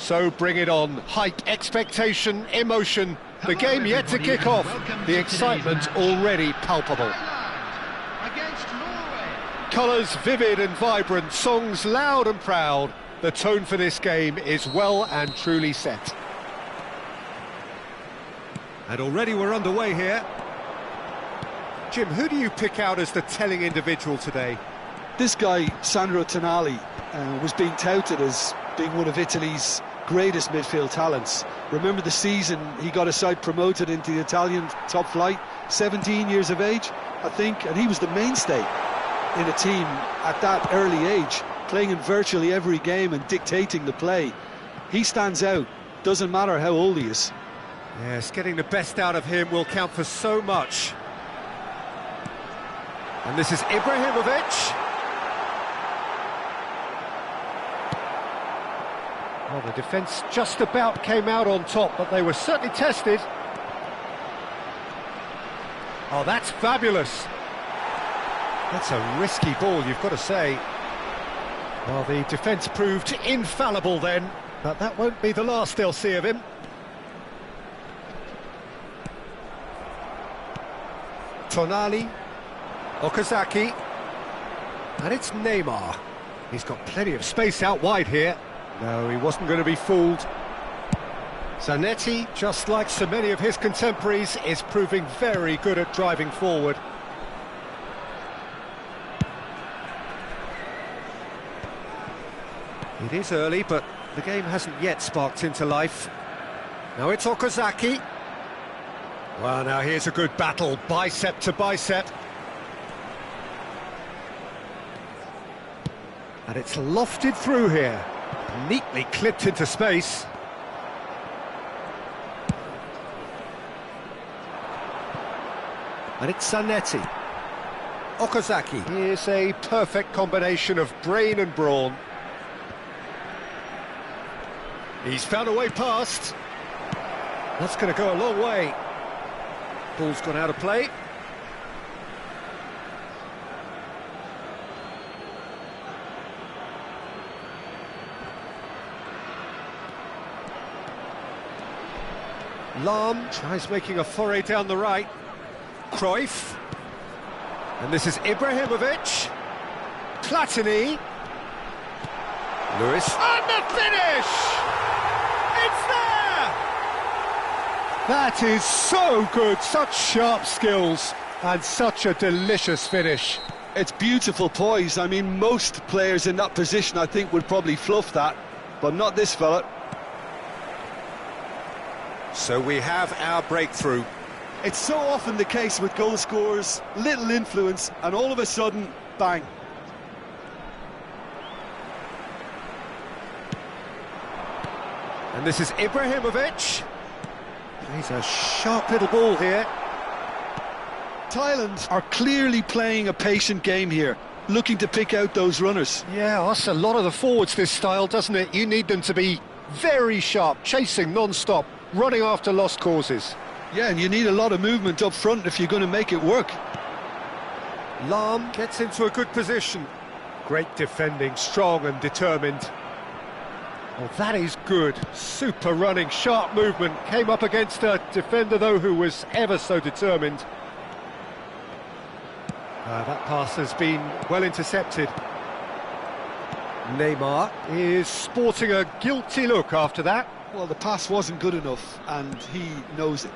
So bring it on. Hype, expectation, emotion. The game yet to kick off. The excitement already palpable. Colours vivid and vibrant, songs loud and proud. The tone for this game is well and truly set. And already we're underway here. Jim, who do you pick out as the telling individual today? This guy, Sandro Tonali, was being touted as being one of Italy's greatest midfield talents. Remember the season he got a side promoted into the Italian top flight, 17 years of age, I think, and he was the mainstay in a team at that early age, playing in virtually every game and dictating the play. He stands out, doesn't matter how old he is. Yes, getting the best out of him will count for so much. And this is Ibrahimovic. Well, the defence just about came out on top, but they were certainly tested. Oh, that's fabulous. That's a risky ball, you've got to say. Well, the defence proved infallible then, but that won't be the last they'll see of him. Tonali, Okazaki, and it's Neymar. He's got plenty of space out wide here. No, he wasn't going to be fooled. Zanetti, just like so many of his contemporaries, is proving very good at driving forward. It is early, but the game hasn't yet sparked into life. Now it's Okazaki. Well, now here's a good battle, bicep to bicep. And it's lofted through here, neatly clipped into space. And it's Zanetti. Okazaki is a perfect combination of brain and brawn. He's found a way past. That's going to go a long way. Ball's gone out of play. Lahm tries making a foray down the right. Cruyff. And this is Ibrahimovic. Platini. Lewis. And the finish! It's there! That is so good, such sharp skills and such a delicious finish. It's beautiful poise. I mean, most players in that position, I think, would probably fluff that, but not this fella. So we have our breakthrough. It's so often the case with goal scorers, little influence, and all of a sudden, bang. And this is Ibrahimovic. Plays a sharp little ball here. Thailand are clearly playing a patient game here, looking to pick out those runners. Yeah, that's a lot of the forwards, this style, doesn't it? You need them to be very sharp, chasing non-stop, running after lost causes. Yeah, and you need a lot of movement up front if you're going to make it work. Lahm gets into a good position. Great defending, strong and determined. Well, that is good. Super running, sharp movement. Came up against a defender, though, who was ever so determined. That pass has been well intercepted. Neymar is sporting a guilty look after that. Well, the pass wasn't good enough, and he knows it.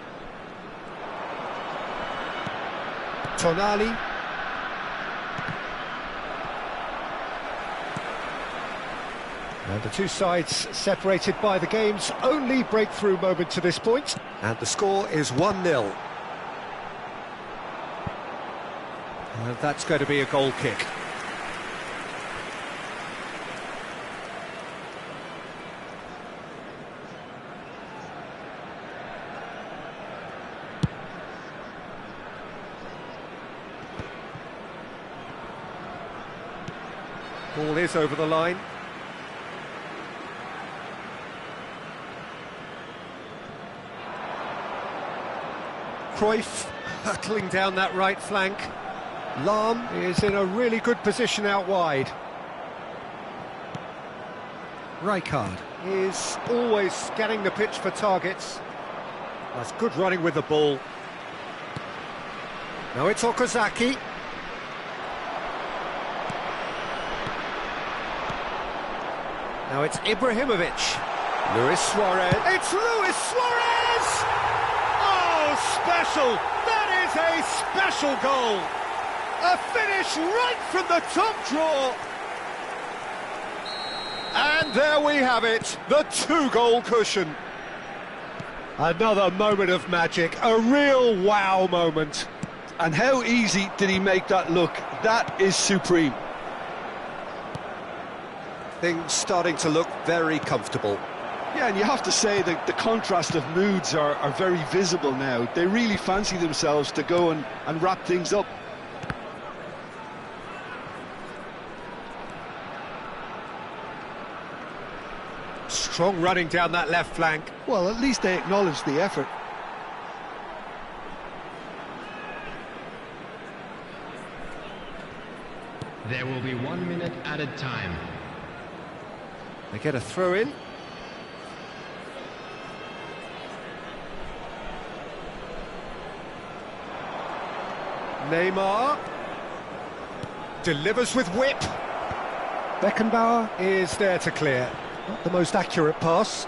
Tonali. And the two sides separated by the game's only breakthrough moment to this point. And the score is 1-0. And that's going to be a goal kick. Ball is over the line. Cruyff hurtling down that right flank. Lahm is in a really good position out wide. Rijkaard is always scanning the pitch for targets. That's good running with the ball. Now it's Okazaki. Now it's Ibrahimovic. Luis Suarez. It's Luis Suarez! Oh, special! That is a special goal! A finish right from the top draw! And there we have it, the two-goal cushion. Another moment of magic, a real wow moment. And how easy did he make that look? That is supreme. Things starting to look very comfortable. Yeah, and you have to say that the contrast of moods are very visible now. They really fancy themselves to go and wrap things up. Strong running down that left flank. Well, at least they acknowledge the effort. There will be 1 minute added time. They get a throw in. Neymar delivers with whip. Beckenbauer is there to clear. Not the most accurate pass.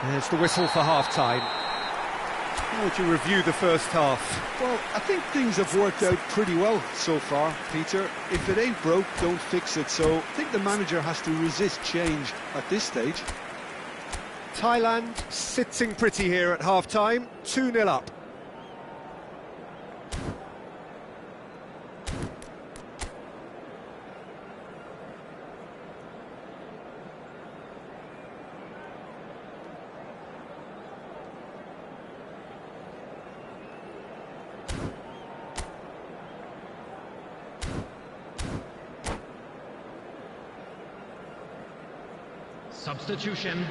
There's the whistle for half-time. How would you review the first half? Well, I think things have worked out pretty well so far, Peter. If it ain't broke, don't fix it. So I think the manager has to resist change at this stage. Thailand sitting pretty here at half-time, 2-0 up. Substitution.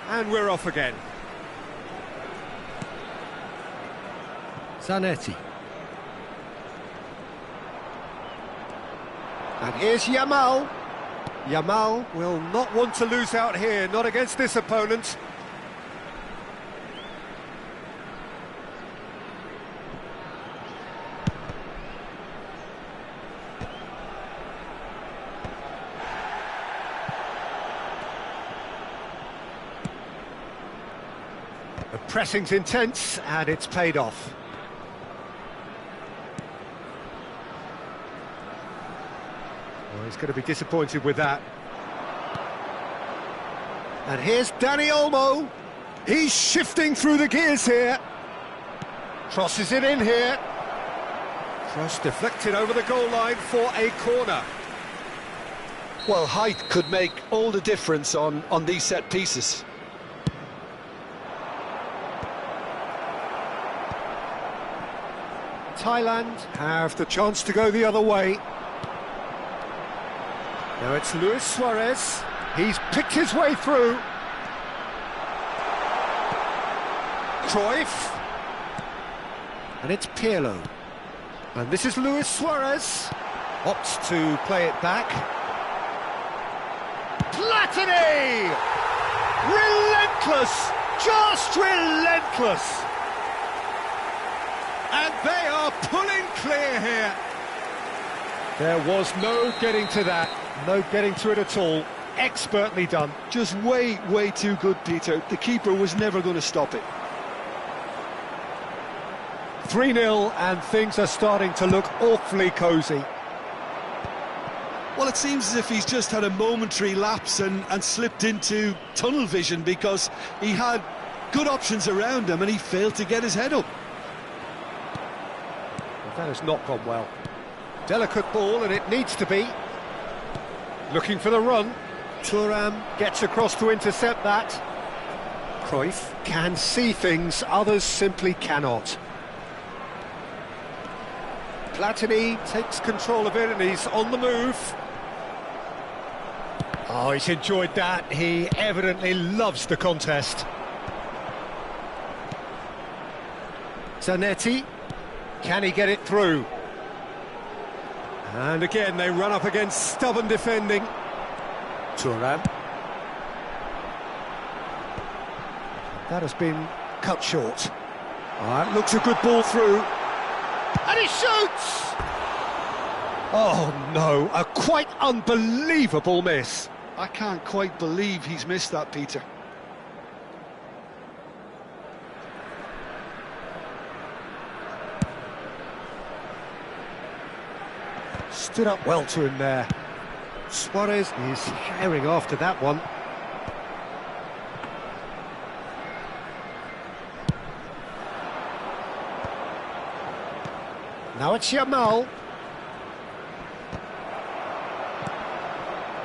And we're off again. Zanetti. And here's Yamal. Yamal will not want to lose out here, not against this opponent. The pressing's intense, and it's paid off. Well, he's going to be disappointed with that. And here's Dani Olmo. He's shifting through the gears here. Crosses it in here. Cross deflected over the goal line for a corner. Well, height could make all the difference on these set pieces. Thailand have the chance to go the other way. Now it's Luis Suarez. He's picked his way through. Cruyff. And it's Pirlo. And this is Luis Suarez. Opts to play it back. Platini! Relentless! Just relentless! And they are pulling clear here. There was no getting to that, no getting to it at all. Expertly done. Just way too good, Peter. The keeper was never going to stop it. 3-0 and things are starting to look awfully cosy. Well, it seems as if he's just had a momentary lapse and slipped into tunnel vision, because he had good options around him and he failed to get his head up. That has not gone well. Delicate ball, and it needs to be. Looking for the run. Thuram gets across to intercept that. Cruyff can see things others simply cannot. Platini takes control of it and he's on the move. Oh, he's enjoyed that. He evidently loves the contest. Zanetti. Can he get it through? And again, they run up against stubborn defending. Thuram. That has been cut short. That looks a good ball through. And he shoots! Oh no, a quite unbelievable miss. I can't quite believe he's missed that, Peter. Stood up well to him there. Suarez is herring after that one. Now it's Yamal.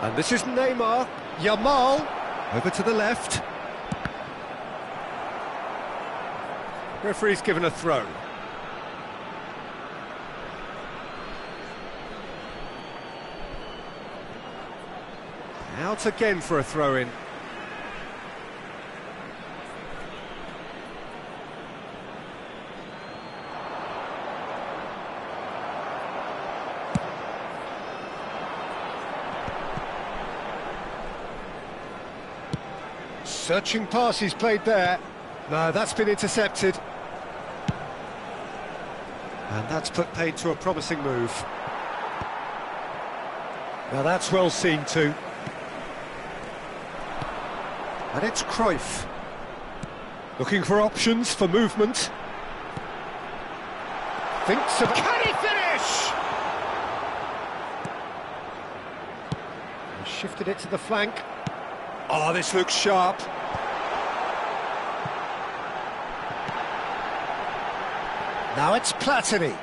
And this is Neymar. Yamal over to the left. Referee's given a throw. Out again for a throw-in. Searching pass he's played there. No, that's been intercepted. And that's put paid to a promising move. Now that's well seen too. And it's Cruyff. Looking for options for movement. Thinks of... Can he finish? He shifted it to the flank. Oh, this looks sharp. Now it's Platini.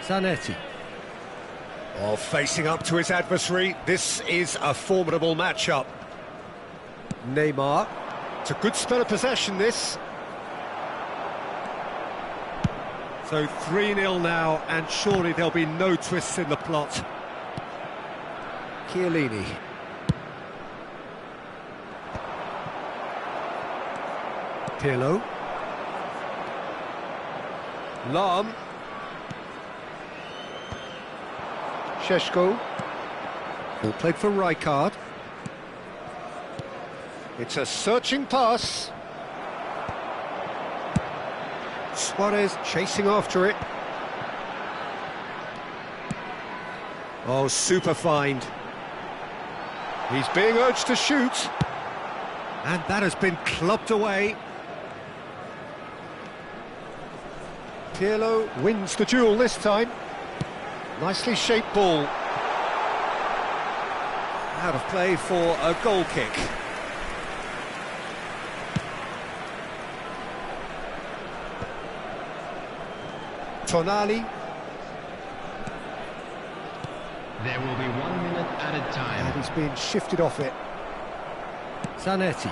Zanetti. Oh, facing up to his adversary. This is a formidable matchup. Neymar. It's a good spell of possession, this. So 3-0 now, and surely there'll be no twists in the plot. Chiellini. Pirlo. Lahm. Šeško. Ball played for Rijkaard. It's a searching pass. Suarez chasing after it. Oh, super find. He's being urged to shoot. And that has been clubbed away. Pirlo wins the duel this time. Nicely shaped ball. Out of play for a goal kick. Tonali. There will be 1 minute added time. And he's being shifted off it. Zanetti.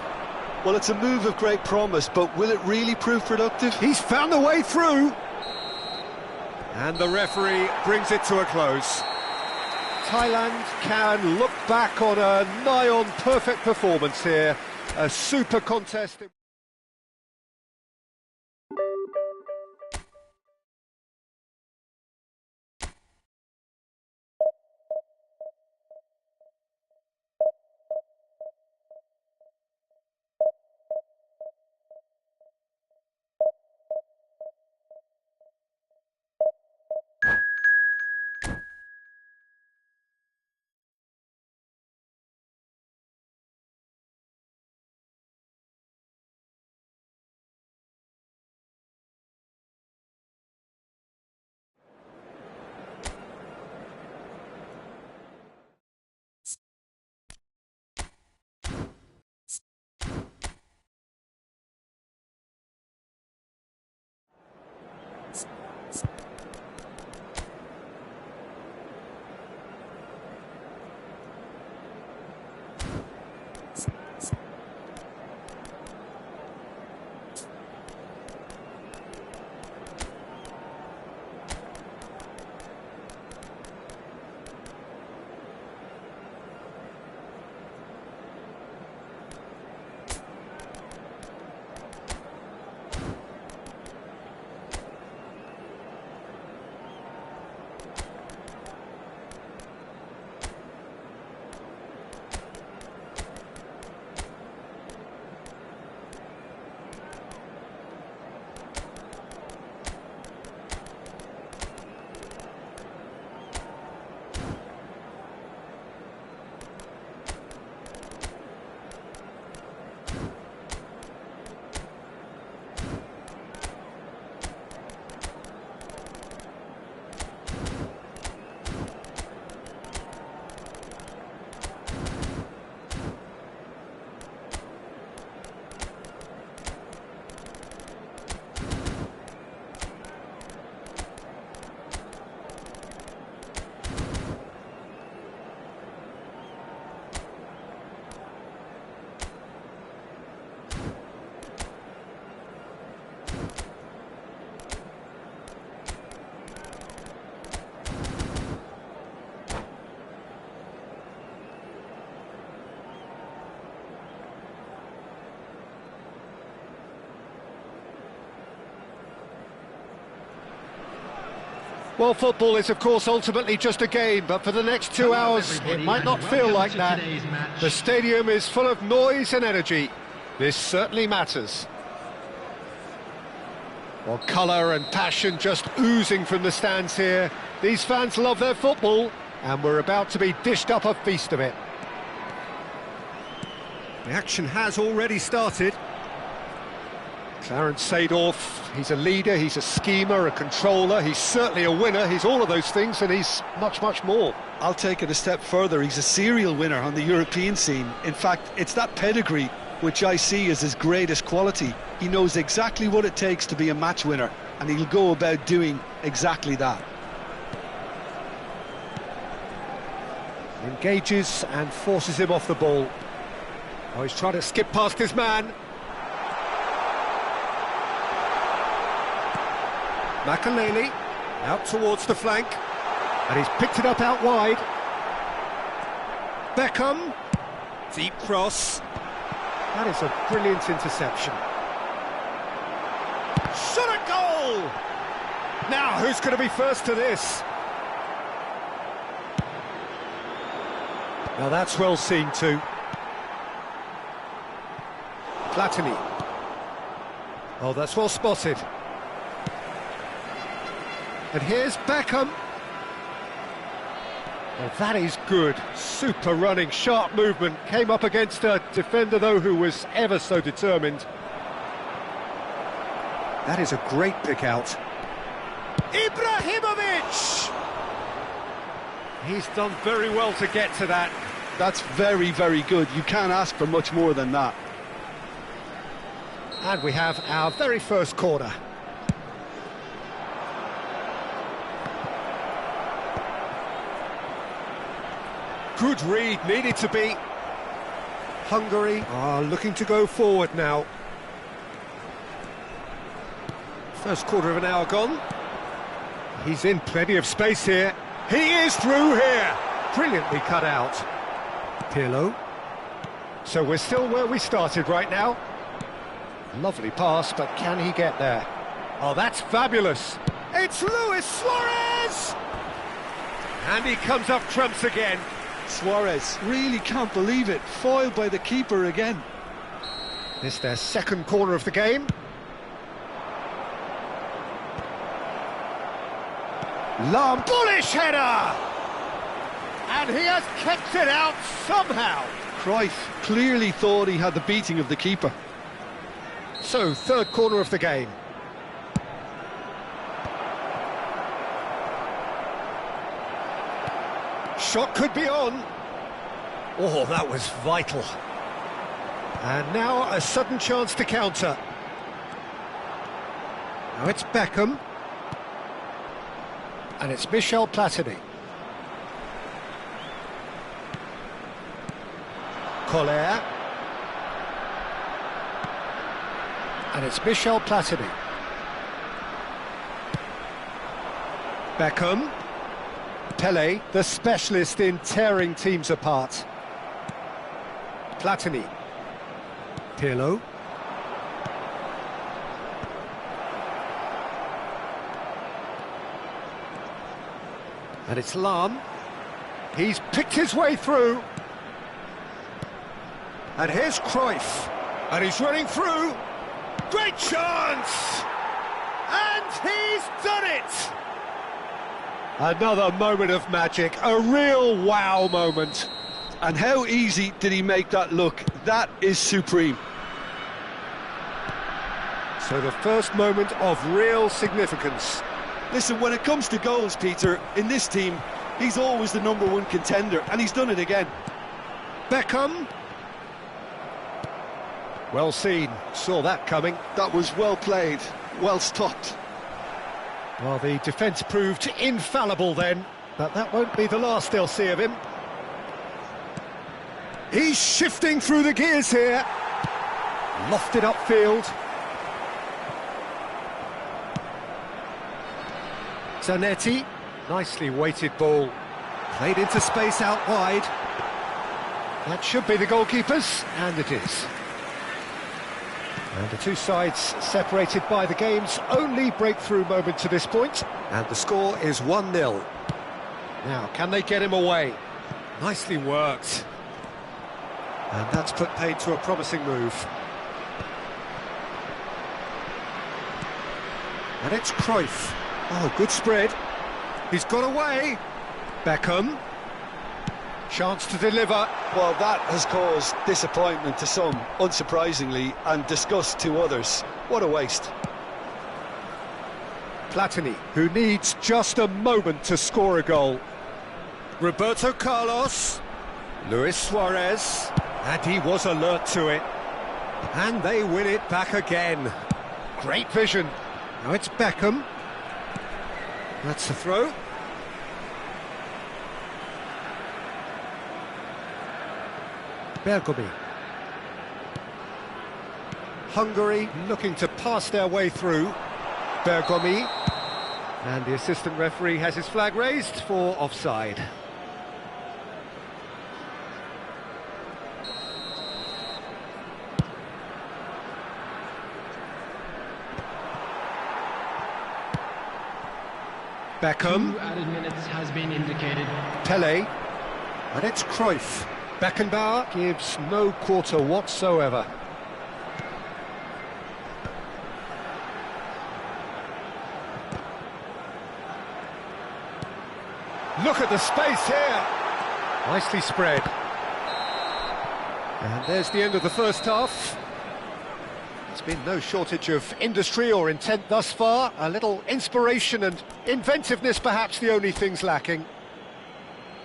Well, it's a move of great promise, but will it really prove productive? He's found the way through. And the referee brings it to a close. Thailand can look back on a nigh-on perfect performance here. A super contest. Well, football is, of course, ultimately just a game, but for the next 2 hours, it might not feel like that. The stadium is full of noise and energy. This certainly matters. Well, colour and passion just oozing from the stands here. These fans love their football, and we're about to be dished up a feast of it. The action has already started. Clarence Seedorf, he's a leader, he's a schemer, a controller, he's certainly a winner, he's all of those things, and he's much, much more. I'll take it a step further, he's a serial winner on the European scene. In fact, it's that pedigree which I see as his greatest quality. He knows exactly what it takes to be a match winner, and he'll go about doing exactly that. Engages and forces him off the ball. Oh, he's trying to skip past his man. Makaleli out towards the flank, and he's picked it up out wide. Beckham, deep cross. That is a brilliant interception. Shot a goal! Now, who's going to be first to this? Now that's well seen too. Platini. Oh, that's well spotted. And here's Beckham. Oh, that is good. Super running, sharp movement. Came up against a defender, though, who was ever so determined. That is a great pick out. Ibrahimovic! He's done very well to get to that. That's very, very good. You can't ask for much more than that. And we have our very first corner. Good read, needed to be. Hungary are looking to go forward now. First quarter of an hour gone. He's in plenty of space here. He is through here. Brilliantly cut out. Pirlo. So we're still where we started right now. Lovely pass, but can he get there? Oh, that's fabulous. It's Luis Suarez! And he comes up trumps again. Suarez, really can't believe it. Foiled by the keeper again. This is their second corner of the game. Lam, bullish header! And he has kept it out somehow. Cruyff clearly thought he had the beating of the keeper. So, third corner of the game. Shot could be on. Oh, that was vital. And now a sudden chance to counter. Now it's Beckham. And it's Michel Platini. Collier. And it's Michel Platini. Beckham. Pele, the specialist in tearing teams apart. Platini. Pirlo. And it's Lam. He's picked his way through. And here's Cruyff. And he's running through. Great chance! And he's done it! Another moment of magic, a real wow moment. And how easy did he make that look? That is supreme. So the first moment of real significance. Listen, when it comes to goals, Peter, in this team, he's always the #1 contender, and he's done it again. Beckham. Well seen, saw that coming. That was well played, well stopped. Well, the defence proved infallible then, but that won't be the last they'll see of him. He's shifting through the gears here. Lofted upfield. Zanetti, nicely weighted ball. Played into space out wide. That should be the goalkeepers, and it is. And the two sides separated by the game's only breakthrough moment to this point. And the score is 1-0. Now, can they get him away? Nicely worked. And that's put paid to a promising move. And it's Cruyff. Oh, good spread. He's got away. Beckham. Chance to deliver. Well, that has caused disappointment to some, unsurprisingly, and disgust to others. What a waste. Platini, who needs just a moment to score a goal. Roberto Carlos. Luis Suarez. And he was alert to it. And they win it back again. Great vision. Now it's Beckham. That's the throw. Bergomi. Hungary looking to pass their way through. Bergomi. And the assistant referee has his flag raised for offside. Beckham. 2 added minutes has been indicated. Pele. And it's Cruyff. Beckenbauer gives no quarter whatsoever. Look at the space here. Nicely spread. And there's the end of the first half. There's been no shortage of industry or intent thus far. A little inspiration and inventiveness, perhaps the only things lacking.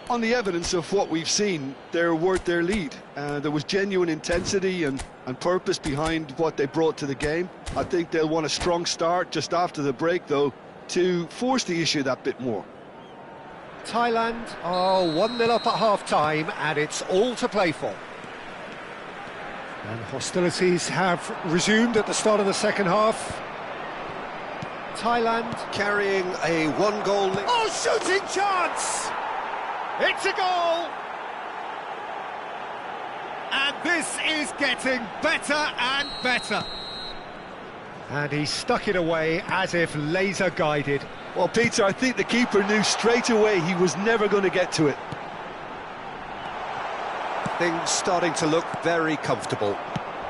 On the evidence of what we've seen, they're worth their lead. There was genuine intensity and purpose behind what they brought to the game. I think they'll want a strong start just after the break, though, to force the issue that bit more. Thailand are 1-0 up at half-time, and it's all to play for. And hostilities have resumed at the start of the second half. Thailand carrying a one-goal lead. Oh, shooting chance! It's a goal! And this is getting better and better. And he stuck it away as if laser-guided. Well, Peter, I think the keeper knew straight away he was never going to get to it. Things starting to look very comfortable.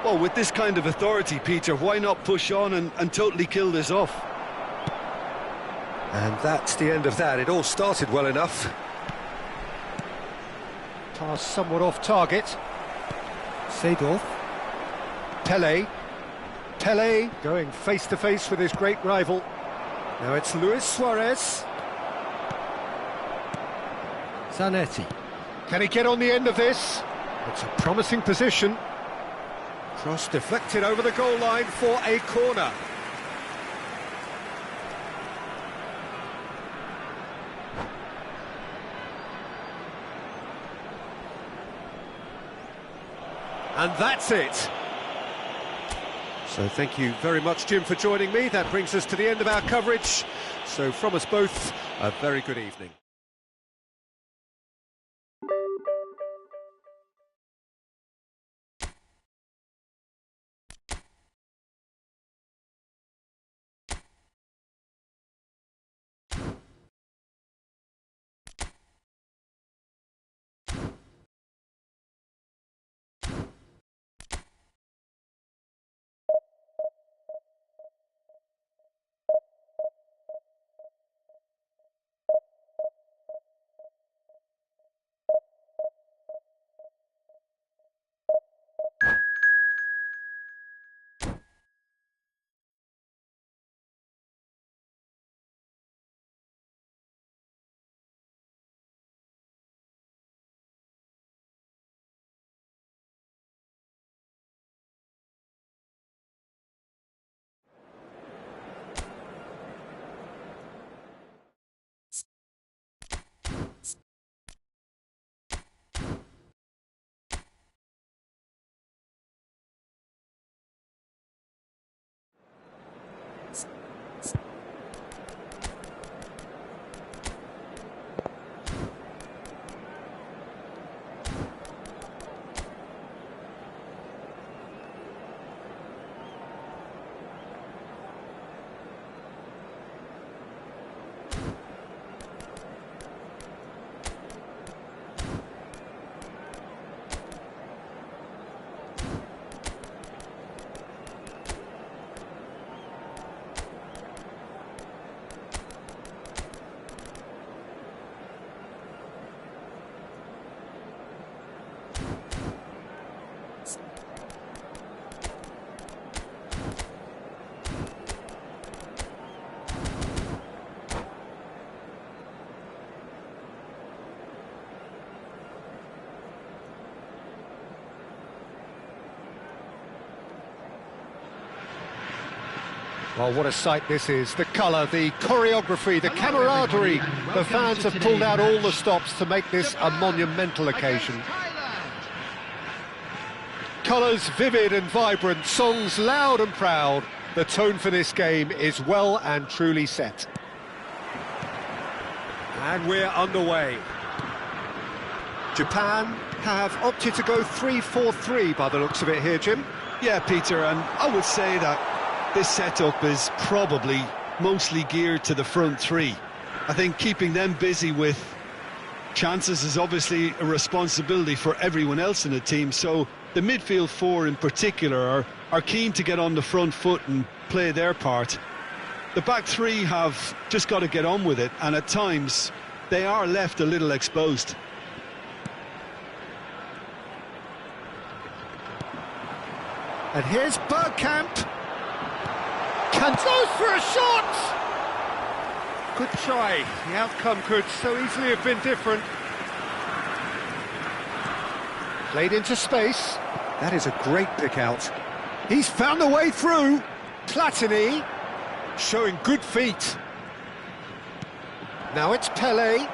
Well, with this kind of authority, Peter, why not push on and totally kill this off? And that's the end of that. It all started well enough. Pass somewhat off target. Seedorf. Pele. Pele going face-to-face with his great rival. Now it's Luis Suarez. Zanetti. Can he get on the end of this? It's a promising position. Cross deflected over the goal line for a corner. And that's it. So thank you very much, Jim, for joining me. That brings us to the end of our coverage. So from us both, a very good evening. Well, what a sight this is. The colour, the choreography, the camaraderie. The fans have pulled out all the stops to make this a monumental occasion. Colours vivid and vibrant, songs loud and proud. The tone for this game is well and truly set. And we're underway. Japan have opted to go 3-4-3 by the looks of it here, Jim. Yeah, Peter, and I would say that this setup is probably mostly geared to the front three. I think keeping them busy with chances is obviously a responsibility for everyone else in the team, so the midfield four in particular are keen to get on the front foot and play their part. The back three have just got to get on with it, and at times they are left a little exposed. And here's Bergkamp. Goes for a shot! Good try. The outcome could so easily have been different. Played into space. That is a great pick out. He's found a way through. Platini showing good feet. Now it's Pele.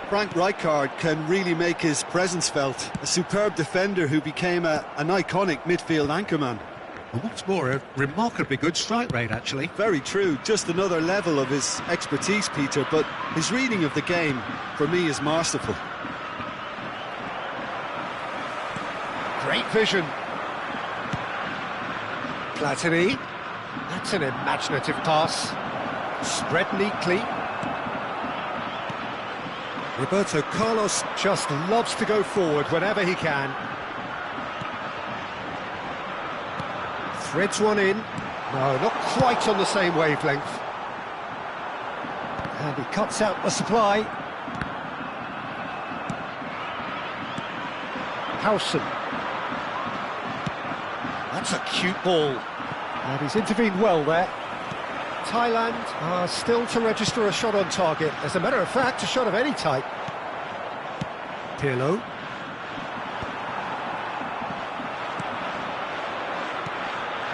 Frank Rijkaard can really make his presence felt. A superb defender who became an iconic midfield anchorman. And what's more, a remarkably good strike rate, actually. Very true, just another level of his expertise, Peter, but his reading of the game, for me, is masterful. Great vision. Platini. That's an imaginative pass. Spread neatly. Roberto Carlos just loves to go forward whenever he can. Threads one in. No, not quite on the same wavelength. And he cuts out the supply. Howson. That's a cute ball. And he's intervened well there. Thailand are still to register a shot on target. As a matter of fact, a shot of any type. Pirlo.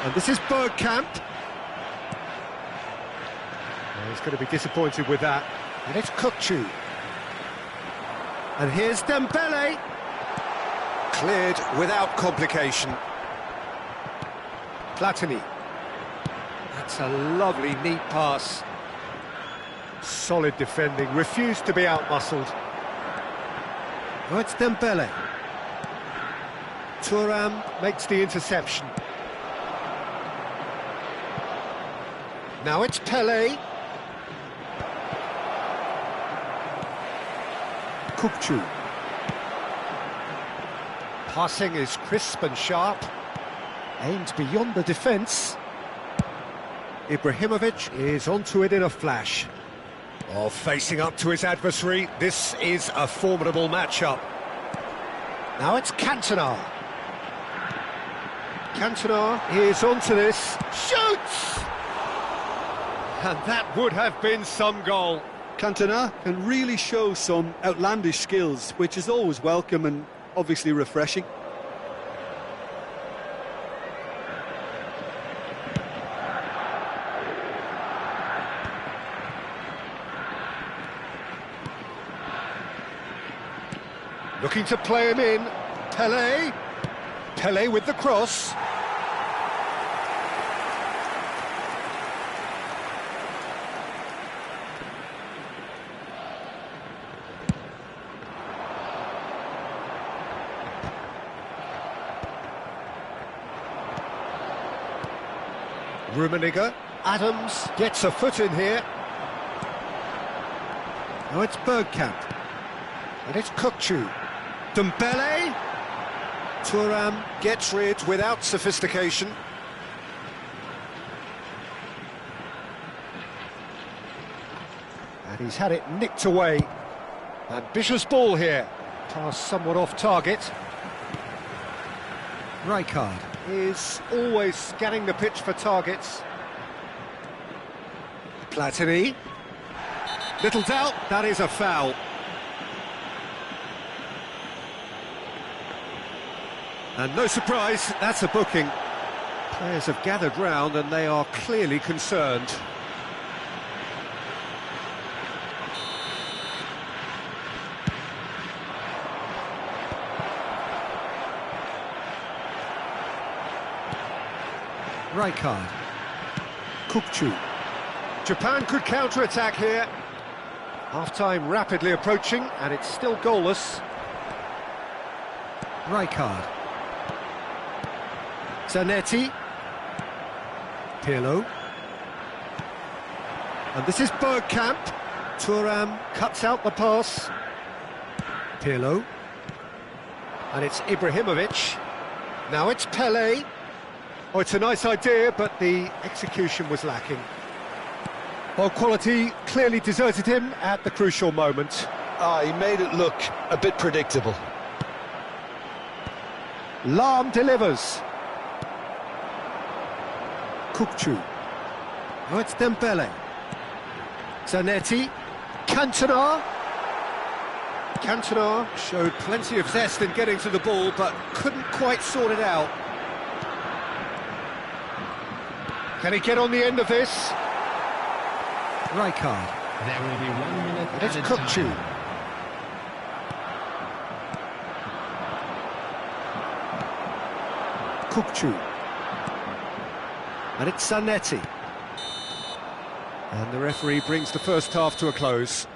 And this is Bergkamp. He's going to be disappointed with that. And it's Kukçu. And here's Dembele. Cleared without complication. Platini. That's a lovely, neat pass. Solid defending, refused to be out-muscled. Oh, it's Dembele. Thuram makes the interception. Now it's Pele. Kukçu. Passing is crisp and sharp. Aimed beyond the defence. Ibrahimovic is onto it in a flash. Oh, facing up to his adversary, this is a formidable matchup. Now it's Cantona. Cantona is onto this, shoots! And that would have been some goal. Cantona can really show some outlandish skills, which is always welcome and obviously refreshing. Looking to play him in. Pele. Pele with the cross. Rummenigge. Adams gets a foot in here. Oh, it's Bergkamp. And it's Kukçu. Dembele. Thuram gets rid without sophistication. And he's had it nicked away. Ambitious ball here. Pass somewhat off target. Rijkaard is always scanning the pitch for targets. Platini. Little doubt, that is a foul. And no surprise, that's a booking. Players have gathered round and they are clearly concerned. Rijkaard. Kukçu. Japan could counter-attack here. Half-time rapidly approaching, and it's still goalless. Rijkaard. Zanetti. Pirlo. And this is Bergkamp. Thuram cuts out the pass. Pirlo. And it's Ibrahimovic. Now it's Pelé. Oh, it's a nice idea, but the execution was lacking. Well, quality clearly deserted him at the crucial moment. He made it look a bit predictable. Lahm delivers. Kukçu. Oh, it's Dembele. Zanetti. Cantona. Cantona showed plenty of zest in getting to the ball, but couldn't quite sort it out. Can he get on the end of this? Rijkaard. There will be 1 minute It's added Kukçu. time. Kukçu. And it's Zanetti. And the referee brings the first half to a close.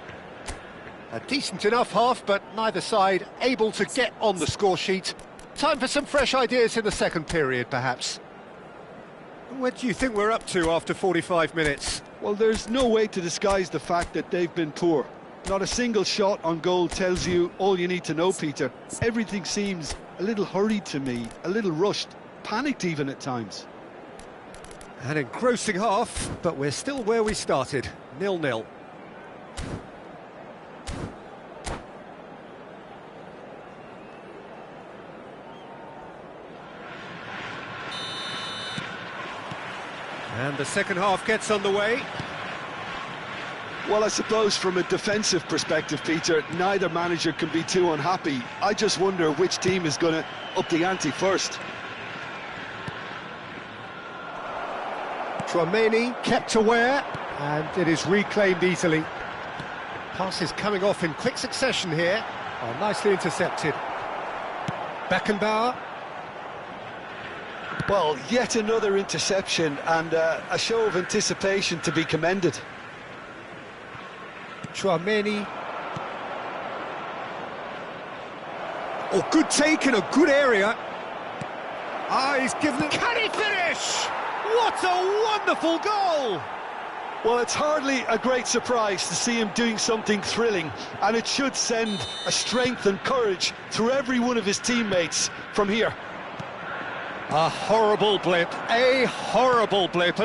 A decent enough half, but neither side able to get on the score sheet. Time for some fresh ideas in the second period, perhaps. What do you think we're up to after 45 minutes? Well, there's no way to disguise the fact that they've been poor. Not a single shot on goal tells you all you need to know, Peter. Everything seems a little hurried to me, a little rushed, panicked even at times. An engrossing half, but we're still where we started, 0-0. And the second half gets underway. Well, I suppose from a defensive perspective, Peter, neither manager can be too unhappy. I just wonder which team is going to up the ante first. Tchouaméni kept aware, and it is reclaimed easily. Passes coming off in quick succession here. Oh, nicely intercepted. Beckenbauer. Well, yet another interception and a show of anticipation to be commended. Tchouaméni. Oh, good take in a good area. Ah, he's given it. Can he finish? What a wonderful goal! Well, it's hardly a great surprise to see him doing something thrilling, and it should send a strength and courage through every one of his teammates from here. A horrible blip, a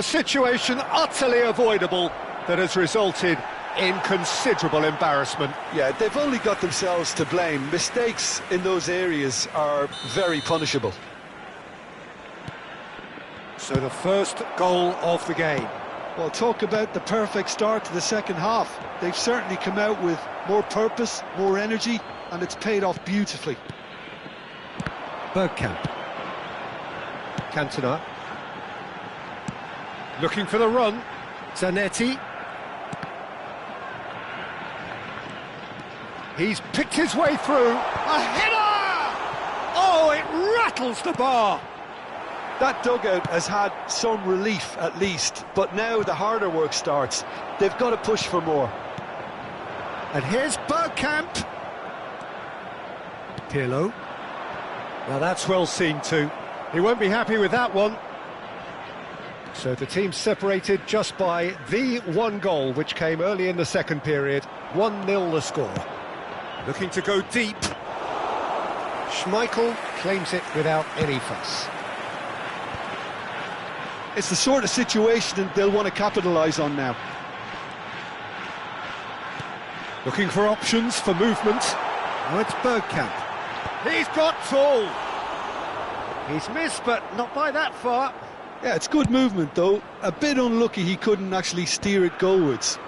situation utterly avoidable that has resulted in considerable embarrassment. Yeah, they've only got themselves to blame. Mistakes in those areas are very punishable. So the first goal of the game. Well, talk about the perfect start to the second half. They've certainly come out with more purpose, more energy, and it's paid off beautifully. Bergkamp. Cantona. Looking for the run. Zanetti. He's picked his way through. A header! Oh, it rattles the bar. That dugout has had some relief at least, but now the harder work starts. They've got to push for more. And here's Bergkamp. Pirlo. Now that's well seen too. He won't be happy with that one. So the team separated just by the one goal, which came early in the second period. 1-0 the score. Looking to go deep. Schmeichel claims it without any fuss. It's the sort of situation that they'll want to capitalise on now. Looking for options for movement. Now it's Bergkamp. He's got tall. He's missed, but not by that far. Yeah, it's good movement, though. A bit unlucky he couldn't actually steer it goalwards.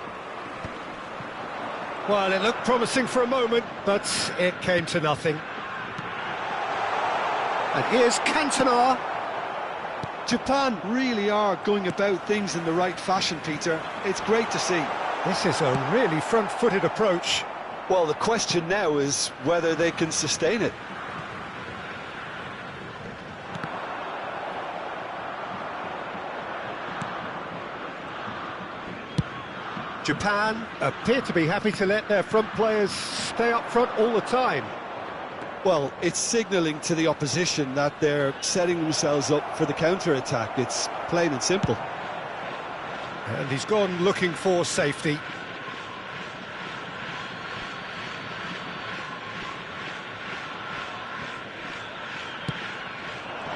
Well, it looked promising for a moment, but it came to nothing. And here's Cantona. Japan really are going about things in the right fashion, Peter. It's great to see. This is a really front-footed approach. Well, the question now is whether they can sustain it. Japan appear to be happy to let their front players stay up front all the time. Well, it's signalling to the opposition that they're setting themselves up for the counter-attack. It's plain and simple. And he's gone looking for safety.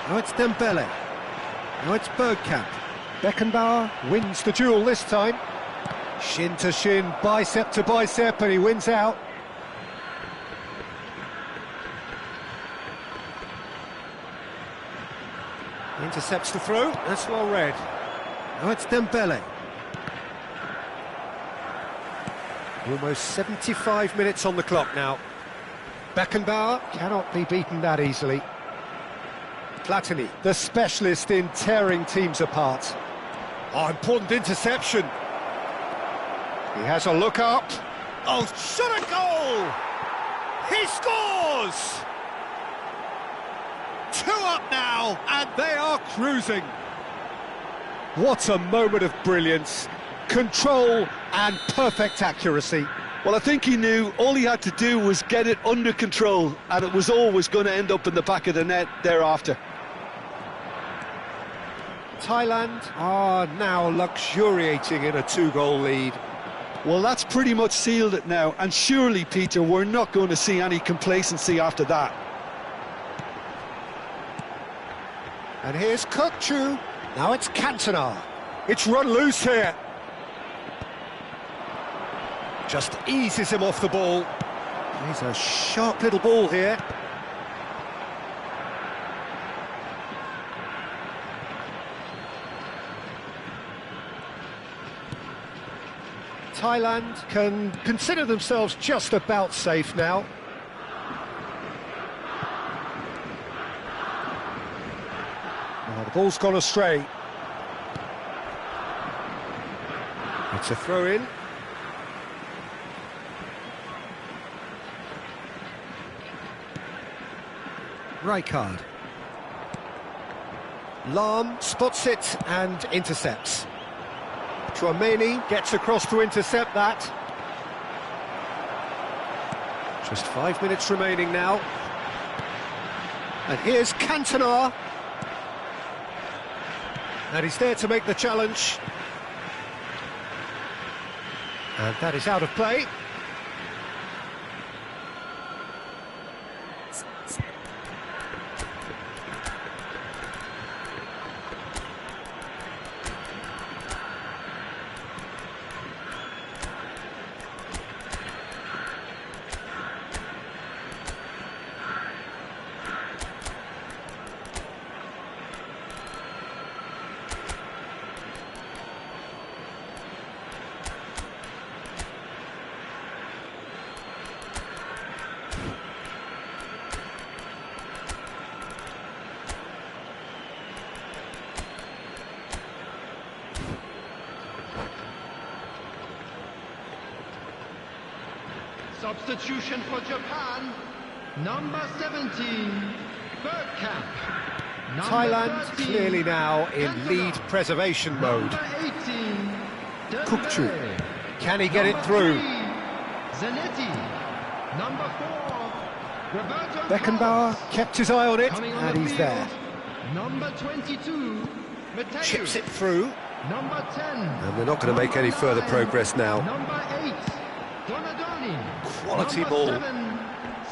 Now it's Dembele. Now it's Bergkamp. Beckenbauer wins the duel this time. Shin to shin, bicep to bicep, and he wins out. Intercepts the throw, that's well read. Now it's Dembele. Almost 75 minutes on the clock now. Beckenbauer cannot be beaten that easily. Platini, the specialist in tearing teams apart. Oh, important interception. He has a look up. Oh, shot a goal! He scores! 2 up now, and they are cruising. What a moment of brilliance. Control and perfect accuracy. Well, I think he knew all he had to do was get it under control, and it was always going to end up in the back of the net thereafter. Thailand are now luxuriating in a 2-goal lead. Well, that's pretty much sealed it now, and surely, Peter, we're not going to see any complacency after that. And here's Kukçu. Now it's Cantona. It's run loose here. Just eases him off the ball. He's a sharp little ball here. Thailand can consider themselves just about safe now. Oh, the ball's gone astray. It's a throw-in. Rijkaard. Lahm spots it and intercepts. Chouameni gets across to intercept that. Just 5 minutes remaining now. And here's Cantona. And he's there to make the challenge. And that is out of play. Substitution for Japan, number 17, Bergkamp. Thailand 13, clearly now in lead preservation mode. 18, Kukçu. Can he get it through? Zanetti. Number 4, Roberto Beckenbauer kept his eye on it, and he's there. Number 22, Mateus. Chips it through. Number 10. And they're not going to make any further progress now. Number 8, Donadoni. Quality Number ball. 7,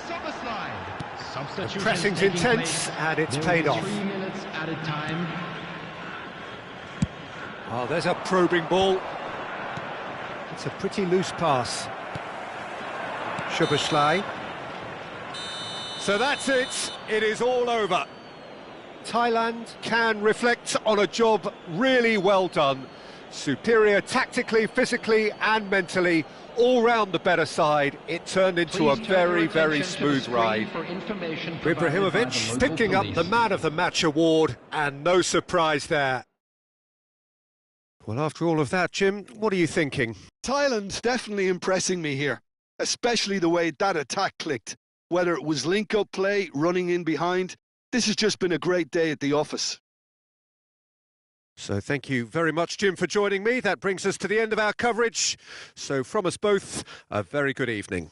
Soboslai. The pressing's intense, and it's paid off. 3 minutes at a time. Oh, there's a probing ball. It's a pretty loose pass. Soboslai. So that's it. It is all over. Thailand can reflect on a job really well done. Superior tactically, physically and mentally, all round the better side. It turned into a very, very smooth ride. Ibrahimovic picking up the Man of the Match award, and no surprise there. Well, after all of that, Jim, what are you thinking? Thailand definitely impressing me here, especially the way that attack clicked. Whether it was link-up play, running in behind, this has just been a great day at the office. So thank you very much, Jim, for joining me. That brings us to the end of our coverage. So from us both, a very good evening.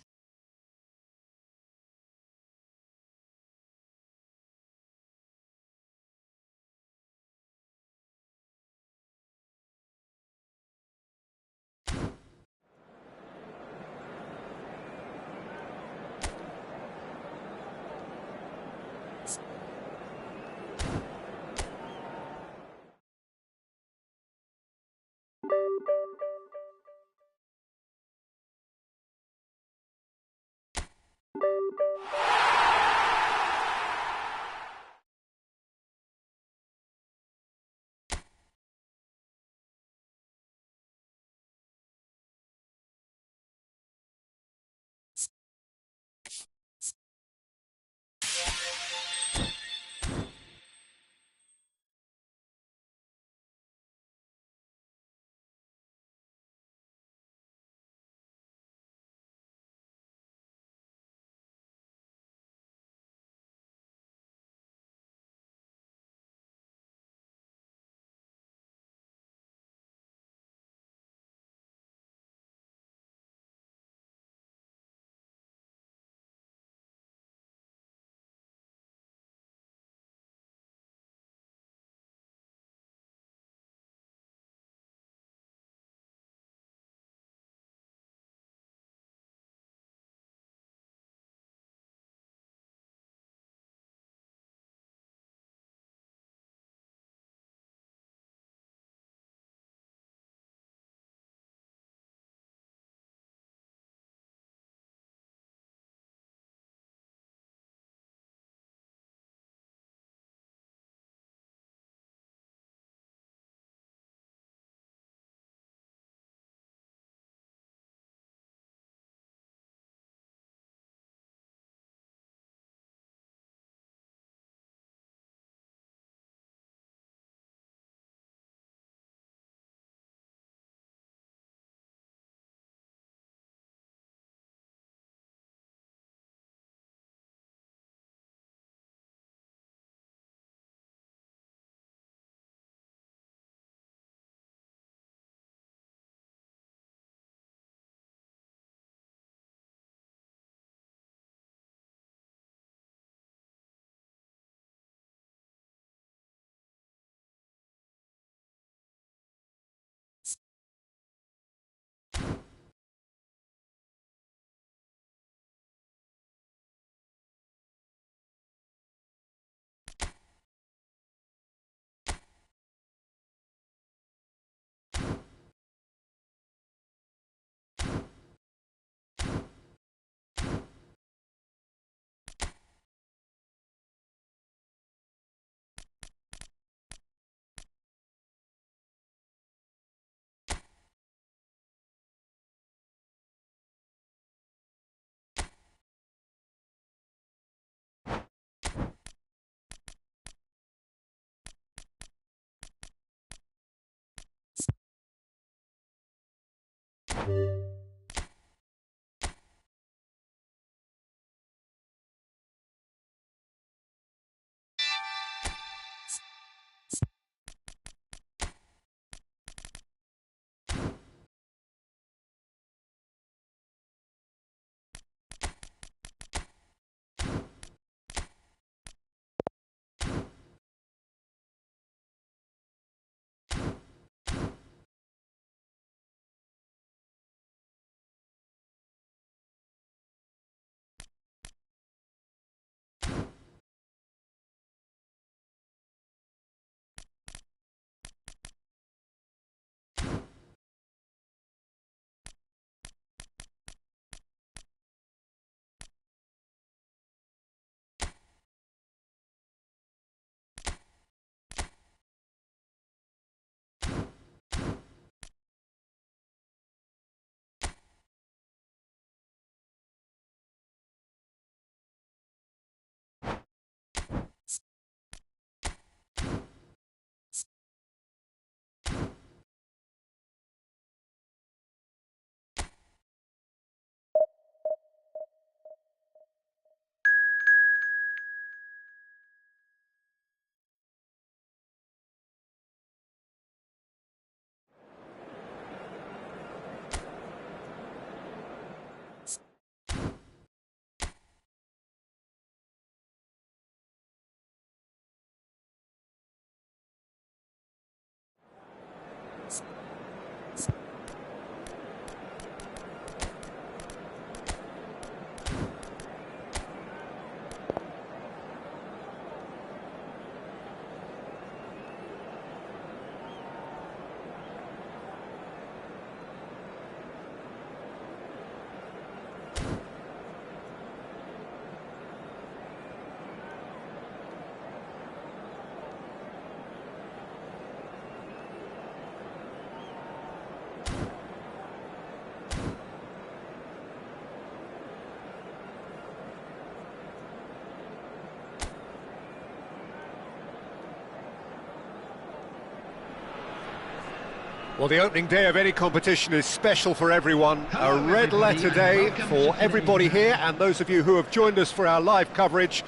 Well, the opening day of any competition is special for everyone. A red letter day for everybody here, and those of you who have joined us for our live coverage.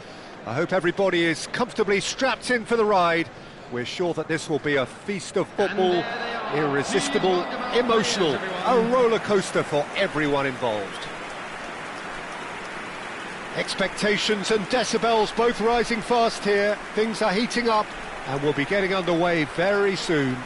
I hope everybody is comfortably strapped in for the ride. We're sure that this will be a feast of football, irresistible, emotional, a roller coaster for everyone involved. Expectations and decibels both rising fast here. Things are heating up, and we'll be getting underway very soon.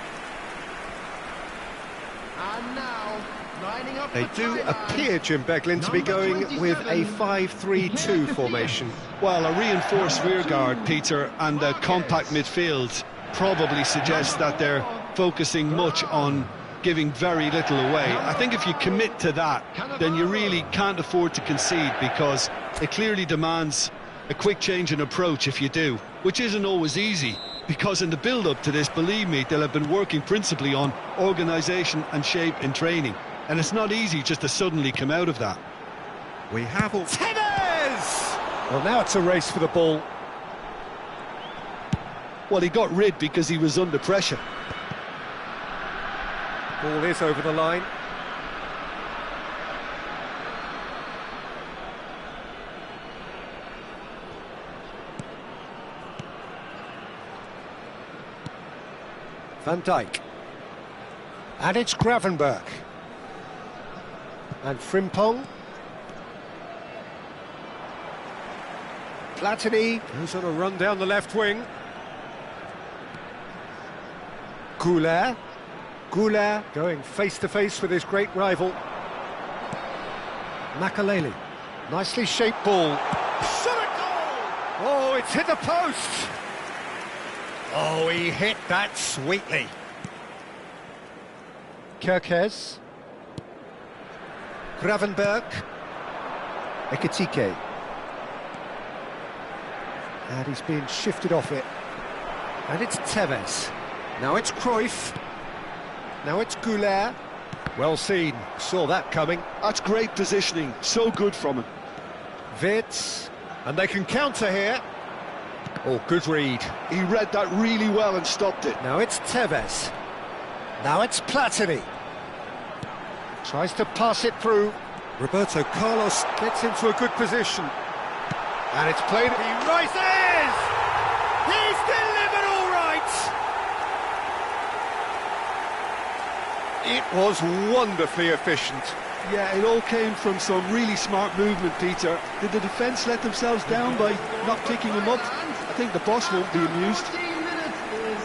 And now, lining up They the do tie appear, line. Jim Beglin, to be going with a 5-3-2 formation. Well, a reinforced rearguard, Peter, and a compact midfield probably suggests that they're focusing much on giving very little away. I think if you commit to that, then you really can't afford to concede, because it clearly demands a quick change in approach if you do, which isn't always easy, because in the build-up to this, believe me, they'll have been working principally on organisation and shape in training, and it's not easy just to suddenly come out of that. We have all... Tevez! Well, now it's a race for the ball. Well, he got rid because he was under pressure. Ball is over the line. Van Dijk. And it's Gravenberch. And Frimpong. Platini, who's on a run down the left wing. Goulet. Goulet going face-to-face with his great rival. Makaleli. Nicely shaped ball. Shot a goal! Oh, it's hit the post! Oh, he hit that sweetly. Kerkez. Gravenberch. Ekitike. And he's being shifted off it. And it's Tevez. Now it's Cruyff. Now it's Goulet. Well seen, saw that coming. That's great positioning, so good from him. Wits, and they can counter here. Oh, good read. He read that really well and stopped it. Now it's Tevez. Now it's Platini. Tries to pass it through. Roberto Carlos gets into a good position. And it's played... He rises! He's delivered all right! It was wonderfully efficient. Yeah, it all came from some really smart movement, Peter. Did the defence let themselves down by not picking him up? I think the boss won't be amused. 15 minutes is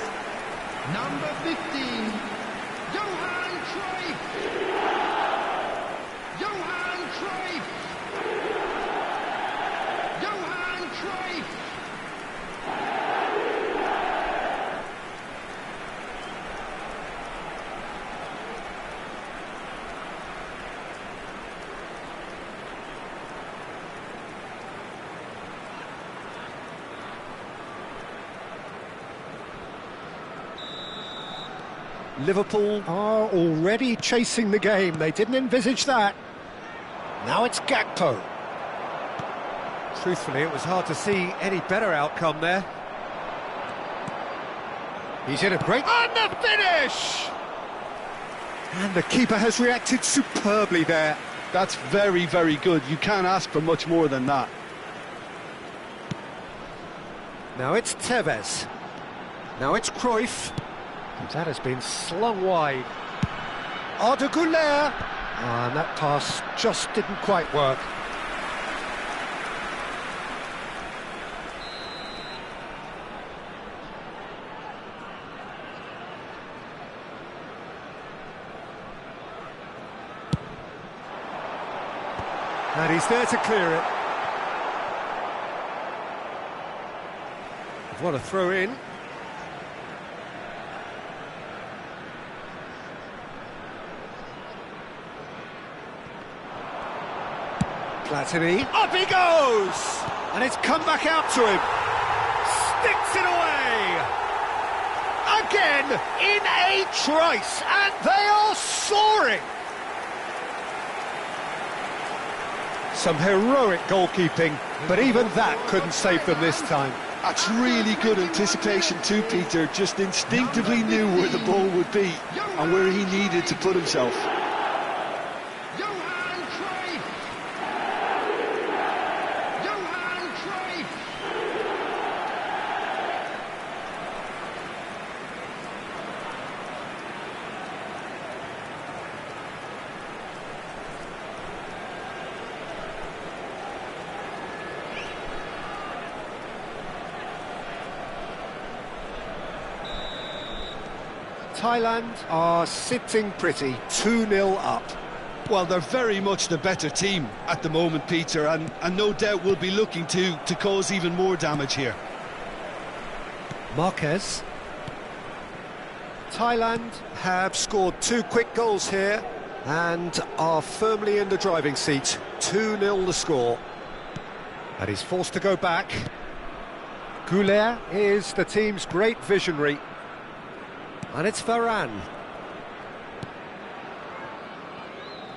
number 15, Johan Cruyff. Johan Cruyff. Johan Cruyff. Liverpool are already chasing the game. They didn't envisage that. Now it's Gakpo. Truthfully, it was hard to see any better outcome there. He's in a great... And the finish! And the keeper has reacted superbly there. That's very, very good. You can't ask for much more than that. Now it's Tevez. Now it's Cruyff. That has been slung wide. Arda Güler. And that pass just didn't quite work. And he's there to clear it. What a throw in. Platini, up he goes! And it's come back out to him. Sticks it away! Again, in a trice, and they are soaring! Some heroic goalkeeping, but even that couldn't save them this time. That's really good anticipation too, Peter. Just instinctively knew where the ball would be and where he needed to put himself. Thailand are sitting pretty, 2-0 up. Well, they're very much the better team at the moment, Peter, and no doubt will be looking to cause even more damage here. Marquez. Thailand have scored 2 quick goals here and are firmly in the driving seat. 2-0 the score. And he's forced to go back. Goulet is the team's great visionary. And it's Varane.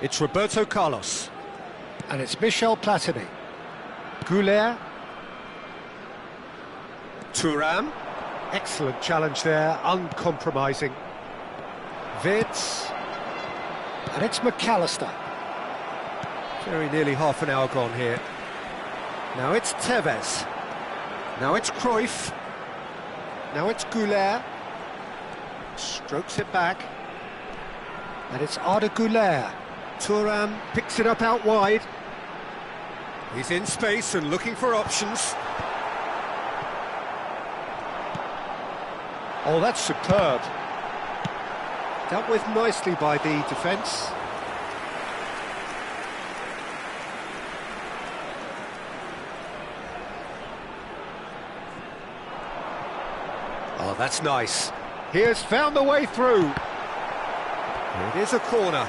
It's Roberto Carlos. And it's Michel Platini. Goulet. Thuram. Excellent challenge there, uncompromising. Vids. And it's McAllister. Very nearly half an hour gone here. Now it's Tevez. Now it's Cruyff. Now it's Goulet. Strokes it back. And it's Arda Güler. Thuram picks it up out wide. He's in space and looking for options. Oh, that's superb. Dealt with nicely by the defence. Oh, that's nice. He has found the way through. It is a corner.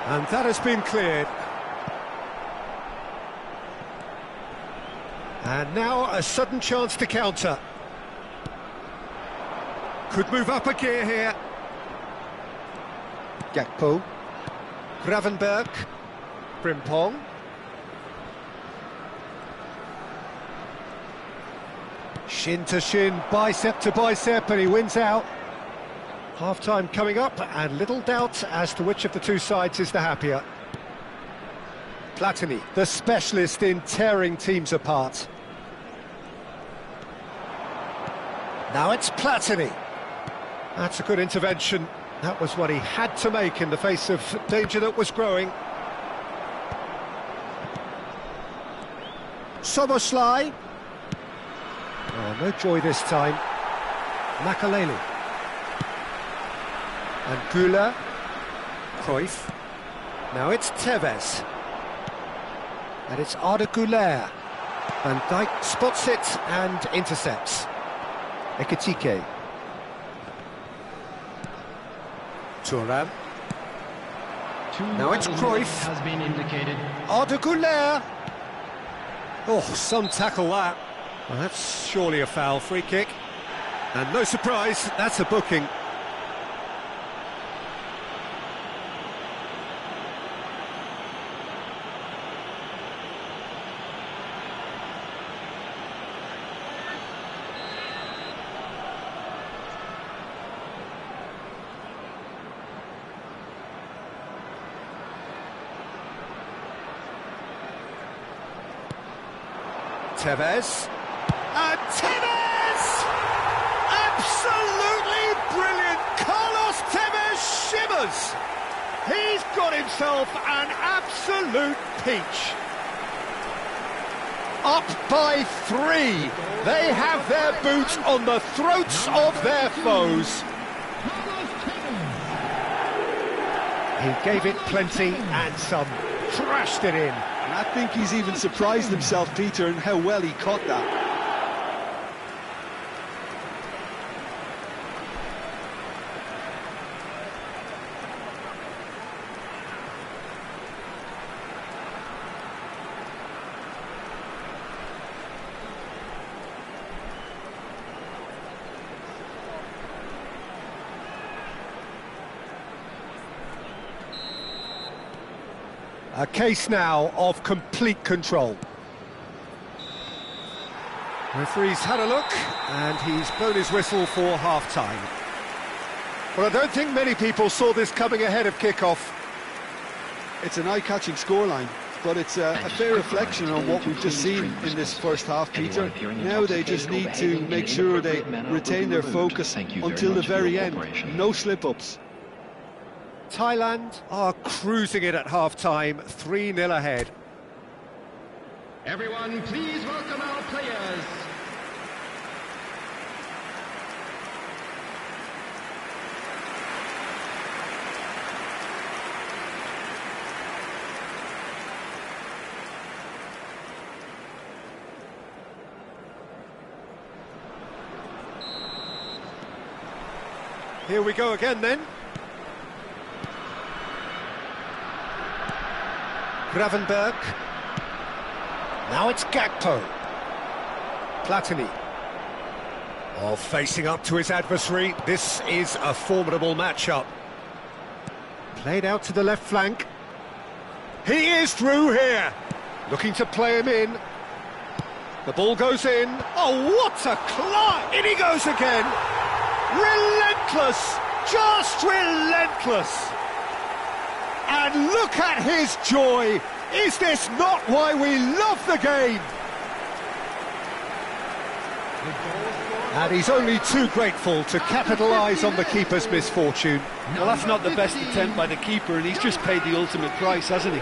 And that has been cleared. And now a sudden chance to counter. Could move up a gear here. Gakpo, Gravenberg, Frimpong. Shin to shin, bicep to bicep, and he wins out. Half-time coming up, and little doubt as to which of the two sides is the happier. Platini, the specialist in tearing teams apart. Now it's Platini. That's a good intervention. That was what he had to make in the face of danger that was growing. Soboslai. Oh, no joy this time. Makaleli. And Güler. Cruyff. Now it's Tevez. And it's Arda Güler. Van Dijk spots it and intercepts. Ekitike. Thuram. Now it's Cruyff. Has been indicated. Arda Güler. Oh, some tackle that. Well, that's surely a foul. Free kick. And no surprise, that's a booking. Tevez. And Tevez! Absolutely brilliant! Carlos Tevez shimmers! He's got himself an absolute peach. Up by 3. They have their boots on the throats of their foes. He gave it plenty and some. Thrashed it in. And I think he's even surprised himself, Peter, in how well he caught that. A case now of complete control. Referee's had a look, and he's blown his whistle for half-time. Well, I don't think many people saw this coming ahead of kick-off. It's an eye-catching scoreline, but it's a fair reflection on what we've just seen in this first half, Peter. Now they just need to make sure they retain their focus until the very end. No slip-ups. Thailand are cruising it at half-time, 3-0 ahead. Everyone, please welcome our players. Here we go again then. Gravenberg. Now it's Gakpo. Platini. Oh, facing up to his adversary. This is a formidable matchup. Played out to the left flank. He is through here. Looking to play him in. The ball goes in. Oh, what a climb! In he goes again. Relentless. Just relentless. And look at his joy. Is this not why we love the game? And he's only too grateful to capitalise on the keeper's misfortune. Well, that's not the best attempt by the keeper, and he's just paid the ultimate price, hasn't he?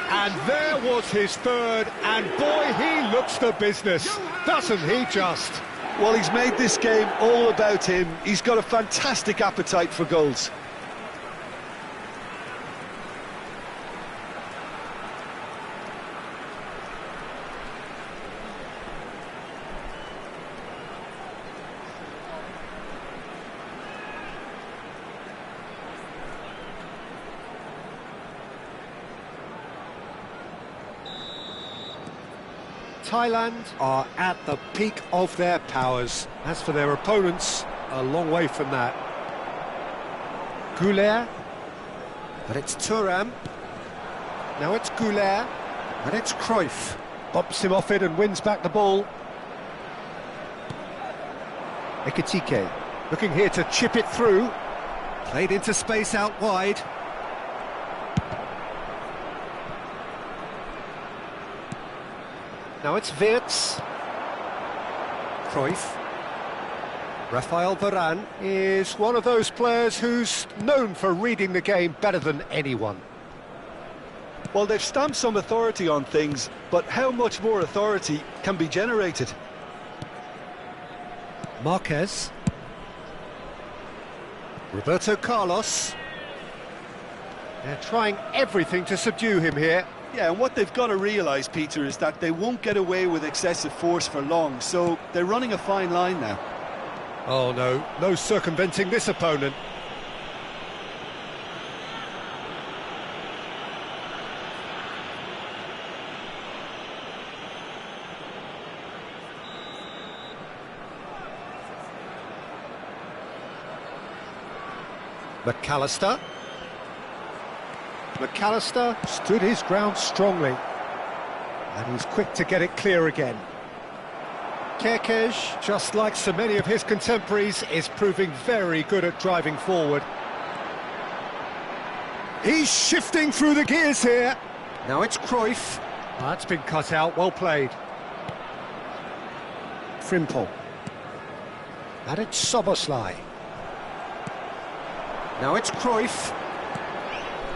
And there was his third, and boy, he looks the business, doesn't he just? Well, he's made this game all about him. He's got a fantastic appetite for goals. Thailand are at the peak of their powers. As for their opponents, a long way from that. Goulet, but it's Thuram. Now it's Goulet, but it's Cruyff. Bumps him off it and wins back the ball. Ekitike, looking here to chip it through. Played into space out wide. Now it's Wirtz. Cruyff. Rafael Varane is one of those players who's known for reading the game better than anyone. Well, they've stamped some authority on things, but how much more authority can be generated? Marquez. Roberto Carlos. They're trying everything to subdue him here. Yeah, and what they've got to realise, Peter, is that they won't get away with excessive force for long, so they're running a fine line now. Oh no, no circumventing this opponent. McAllister. McAllister stood his ground strongly, and he's quick to get it clear again. Kerkez, just like so many of his contemporaries, is proving very good at driving forward. He's shifting through the gears here. Now it's Cruyff. That's been cut out, well played. Frimpel. And it's Soboslai. Now it's Cruyff.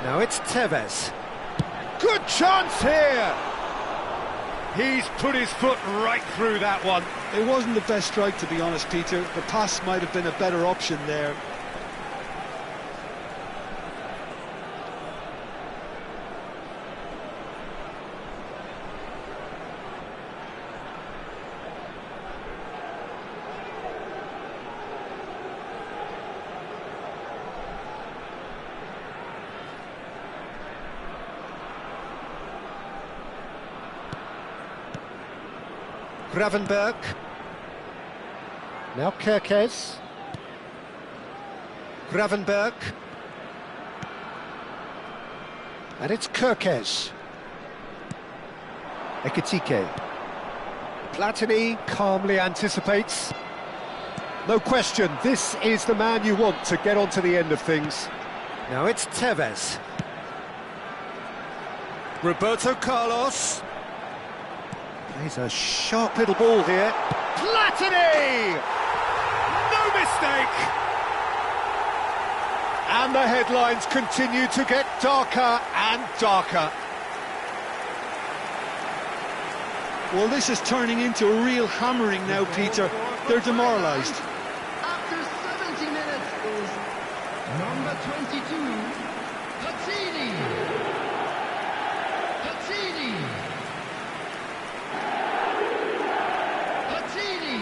Now it's Tevez. Good chance here! He's put his foot right through that one. It wasn't the best strike, to be honest, Peter. The pass might have been a better option there. Gravenberg. Now Kerkez. And it's Kirkes. Ekitike. Platini calmly anticipates. No question, this is the man you want to get onto the end of things. Now it's Tevez. Roberto Carlos. Plays a sharp little ball here. Platini! No mistake! And the headlines continue to get darker and darker. Well, this is turning into a real hammering now, Peter. They're demoralised. After 70 minutes is number 22, Platini. Platini. Platini.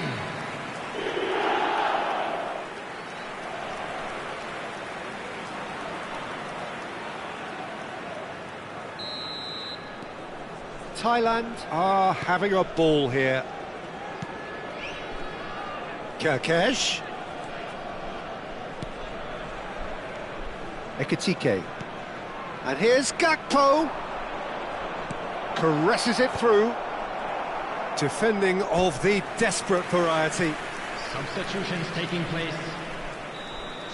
Thailand are having a ball here. Kirkes. Ekitike. And here's Gakpo. Caresses it through. Defending of the desperate variety. Substitutions taking place.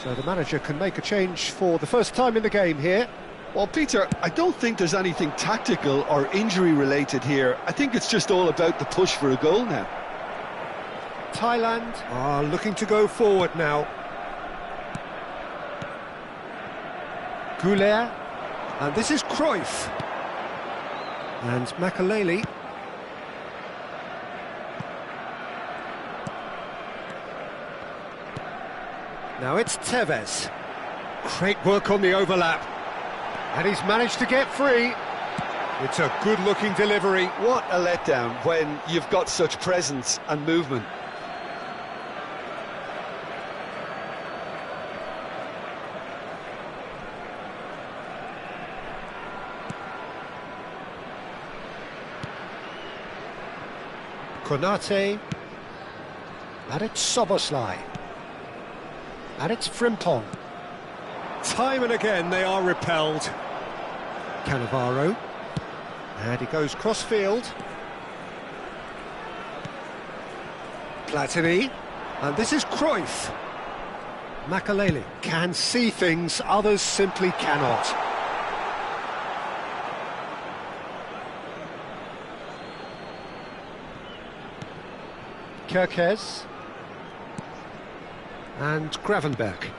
So the manager can make a change for the first time in the game here. Well, Peter, I don't think there's anything tactical or injury-related here. I think it's just all about the push for a goal now. Thailand are looking to go forward now. Goulet, and this is Cruyff. And Makaleli. Now it's Tevez. Great work on the overlap. And he's managed to get free. It's a good-looking delivery. What a letdown when you've got such presence and movement. Konate. And it's Soboslai. And it's Frimpong. Time and again they are repelled. Cannavaro. And he goes cross-field. Platini. And this is Cruyff. Makaleli can see things others simply cannot. Kirkes. And Gravenberg.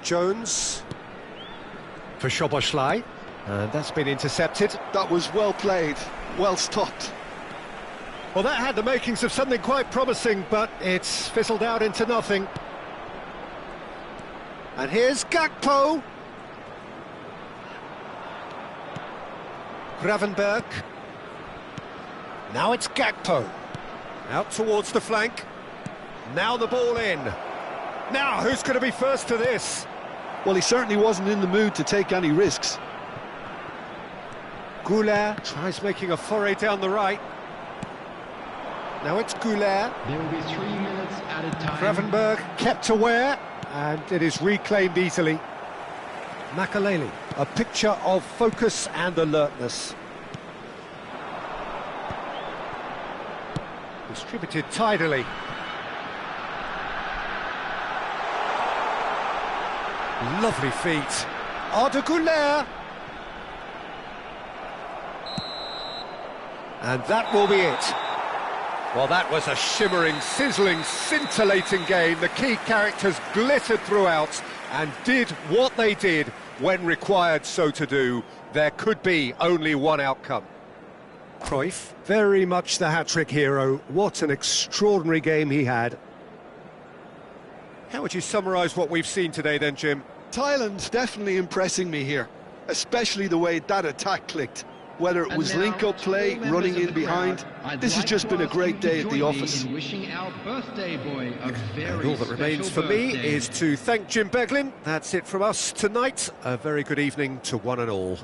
Jones for Szoboszlai, and that's been intercepted. That was well played, well stopped. Well, that had the makings of something quite promising, but it's fizzled out into nothing. And here's Gakpo. Gravenberg. Now it's Gakpo. Out towards the flank. Now the ball in. Now, who's going to be first to this? Well, he certainly wasn't in the mood to take any risks. Goulet tries making a foray down the right. Now it's Goulet. There will be 3 minutes added time. Gravenberg kept aware, and it is reclaimed easily. Makaleli, a picture of focus and alertness. Distributed tidily. Lovely feet. Arda Goulet. And that will be it. Well, that was a shimmering, sizzling, scintillating game. The key characters glittered throughout and did what they did when required so to do. There could be only one outcome. Cruyff, very much the hat-trick hero. What an extraordinary game he had. How would you summarise what we've seen today then, Jim? Thailand's definitely impressing me here, especially the way that attack clicked. Whether it was link-up play, running in behind, this has just been a great day at the office. Wishing our birthday boy a very And all that remains for me is to thank Jim Beglin. That's it from us tonight. A very good evening to one and all.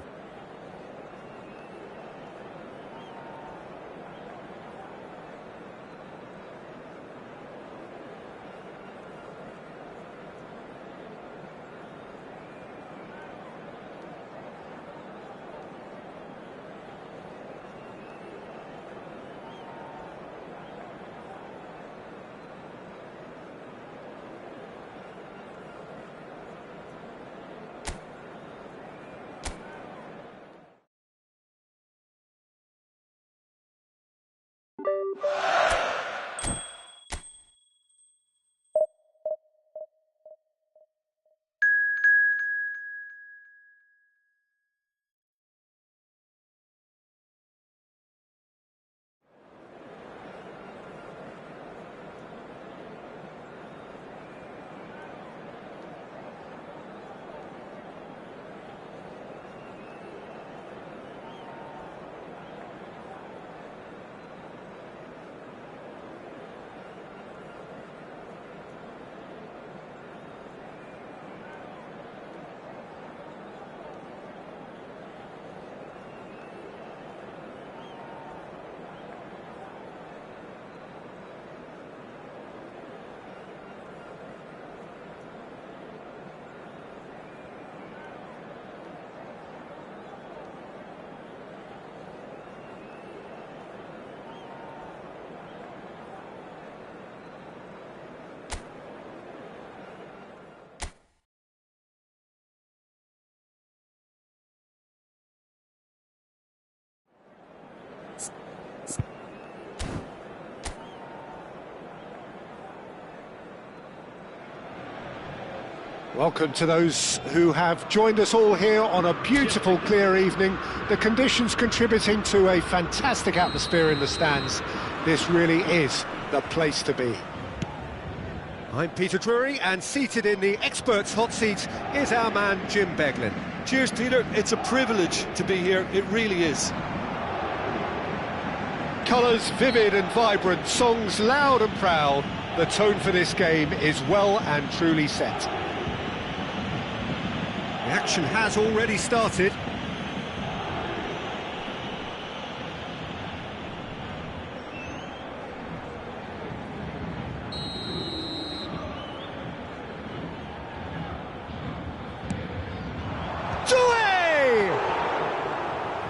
Welcome to those who have joined us all here on a beautiful, clear evening. The conditions contributing to a fantastic atmosphere in the stands. This really is the place to be. I'm Peter Drury, and seated in the experts' hot seat is our man Jim Beglin. Cheers, Peter. It's a privilege to be here. It really is. Colours vivid and vibrant, songs loud and proud. The tone for this game is well and truly set. The action has already started.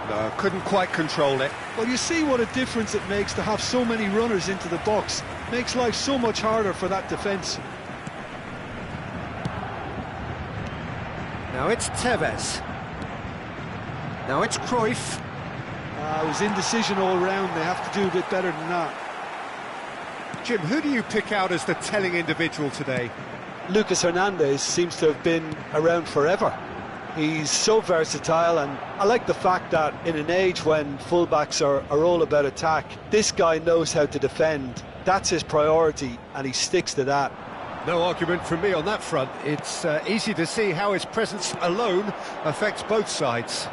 No, couldn't quite control it. Well, you see what a difference it makes to have so many runners into the box. Makes life so much harder for that defence. Now it's Tevez. Now it's Cruyff. It was indecision all round. They have to do a bit better than that. Jim, who do you pick out as the telling individual today? Lucas Hernandez seems to have been around forever. He's so versatile, and I like the fact that in an age when fullbacks are all about attack, this guy knows how to defend. That's his priority, and he sticks to that. No argument from me on that front. It's easy to see how his presence alone affects both sides.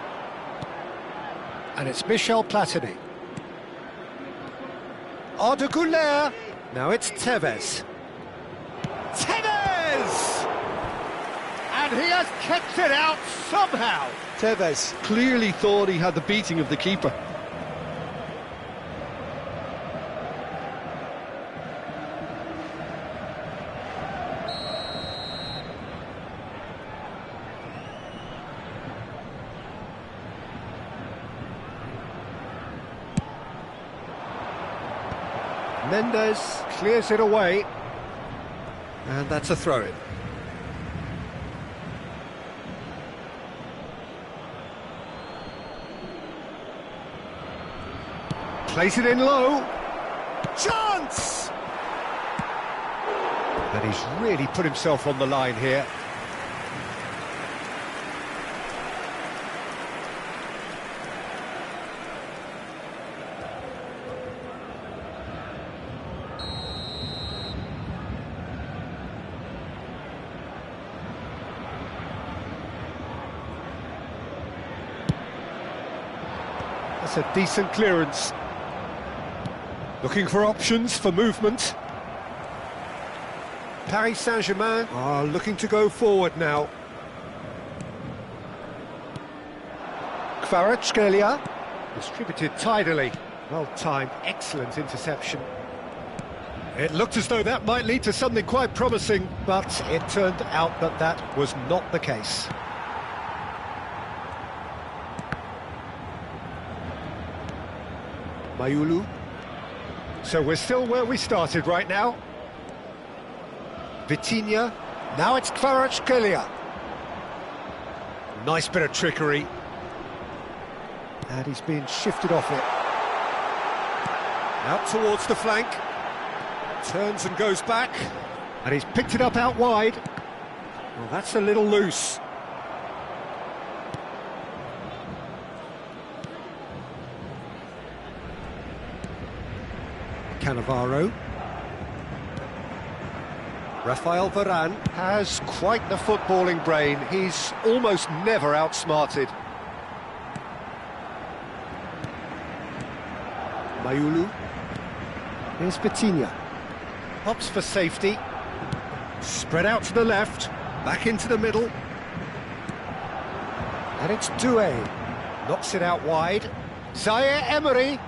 And it's Michel Platini. Arda Güler. Now it's Tevez. Tevez! And he has kept it out somehow. Tevez clearly thought he had the beating of the keeper. Mendes clears it away, and that's a throw-in. Plays it in low. Chance! And he's really put himself on the line here. That's a decent clearance. Looking for options for movement. Paris Saint-Germain are looking to go forward now. Kvaratskhelia distributed tidily. Well timed, excellent interception. It looked as though that might lead to something quite promising, but it turned out that that was not the case. Mayulu. So we're still where we started right now. Vitinha. Now it's Kvaratskhelia. Nice bit of trickery. And he's being shifted off it. Out towards the flank. Turns and goes back. And he's picked it up out wide. Well, that's a little loose. Cannavaro. Rafael Varane has quite the footballing brain. He's almost never outsmarted. Mayulu. Here's Vitinha. Hops for safety. Spread out to the left. Back into the middle. And it's Doué. Knocks it out wide. Zaire Emery.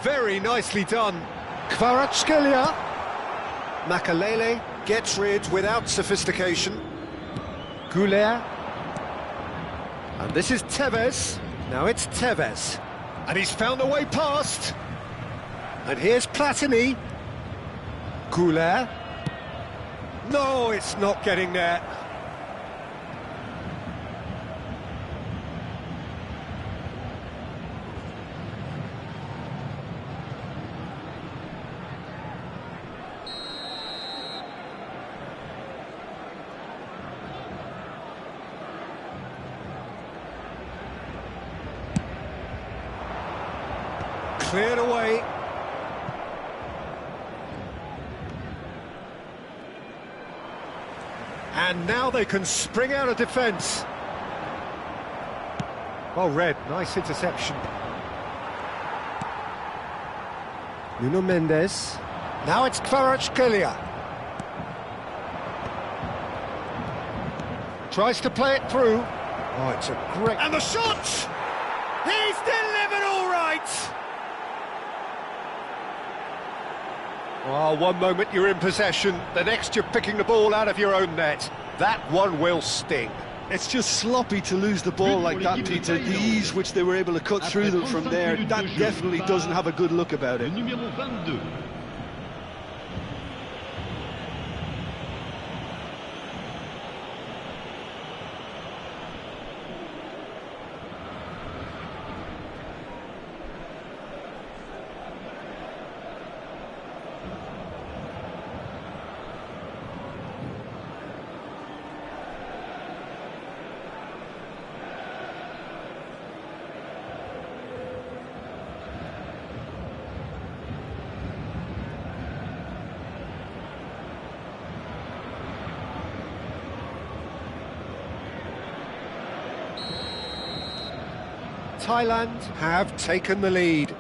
Very nicely done. Kvaratskhelia. Makalele gets rid without sophistication. Goulet. And this is Tevez. Now it's Tevez. And he's found a way past. And here's Platini. Goulet. No, it's not getting there. Cleared away. And now they can spring out of defence. Well read, nice interception. Nuno Mendes. Now it's Kvaratskhelia. Tries to play it through. Oh, it's a great... And the shot! He's delivered all right! Oh, one moment you're in possession, the next you're picking the ball out of your own net. That one will sting. It's just sloppy to lose the ball like that, Peter. The ease which they were able to cut through them from there, that definitely doesn't have a good look about it. Thailand have taken the lead.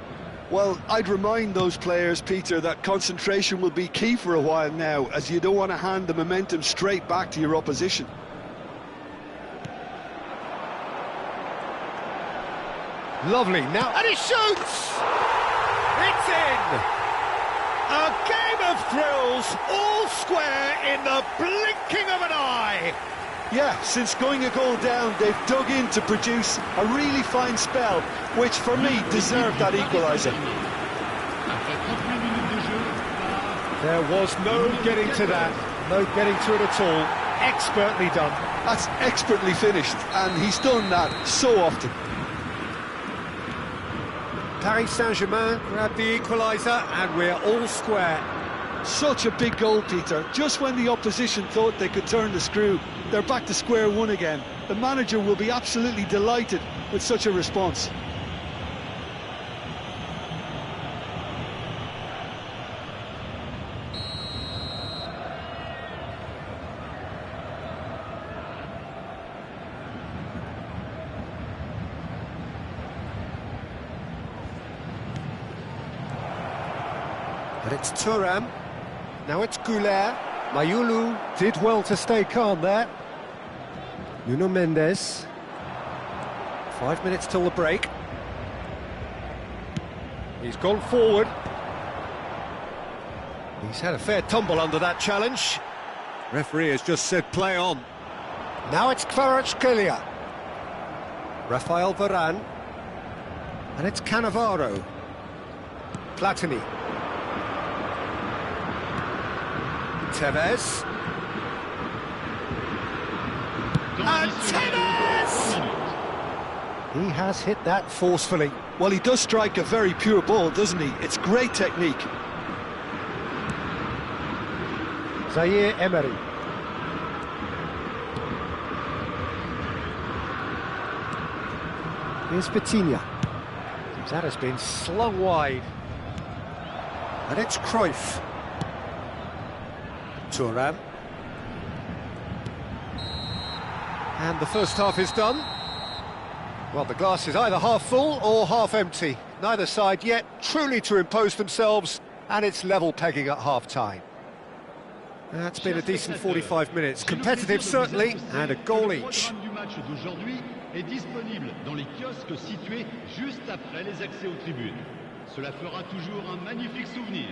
Well, I'd remind those players, Peter, that concentration will be key for a while now, as you don't want to hand the momentum straight back to your opposition. Lovely, now, and he shoots! It's in! A game of thrills, all square in the blinking of an eye! Yeah, since going a goal down, they've dug in to produce a really fine spell, which for me deserved that equaliser. There was no getting to that, no getting to it at all. Expertly done. That's expertly finished, and he's done that so often. Paris Saint-Germain grabbed the equaliser, and we're all square. Such a big goal, Peter. Just when the opposition thought they could turn the screw, they're back to square one again. The manager will be absolutely delighted with such a response. But it's Thuram. Now it's Goulet. Mayulu did well to stay calm there. Nuno Mendes. 5 minutes till the break. He's gone forward. He's had a fair tumble under that challenge. Referee has just said play on. Now it's Kvaratskhelia. Rafael Varane. And it's Cannavaro. Platini. Tevez. And Tevez! He has hit that forcefully. Well, he does strike a very pure ball, doesn't he? It's great technique. Zaire Emery. Here's Vitinha. That has been slung wide. And it's Cruyff. Thuram. And the first half is done. Well, the glass is either half full or half empty. Neither side yet truly to impose themselves, and it's level pegging at half-time. That's been a decent 45 minutes. Competitive, certainly, and a goal each. Est disponible dans les kiosques situés juste après les accès aux tribunes. Cela fera toujours un magnifique souvenir.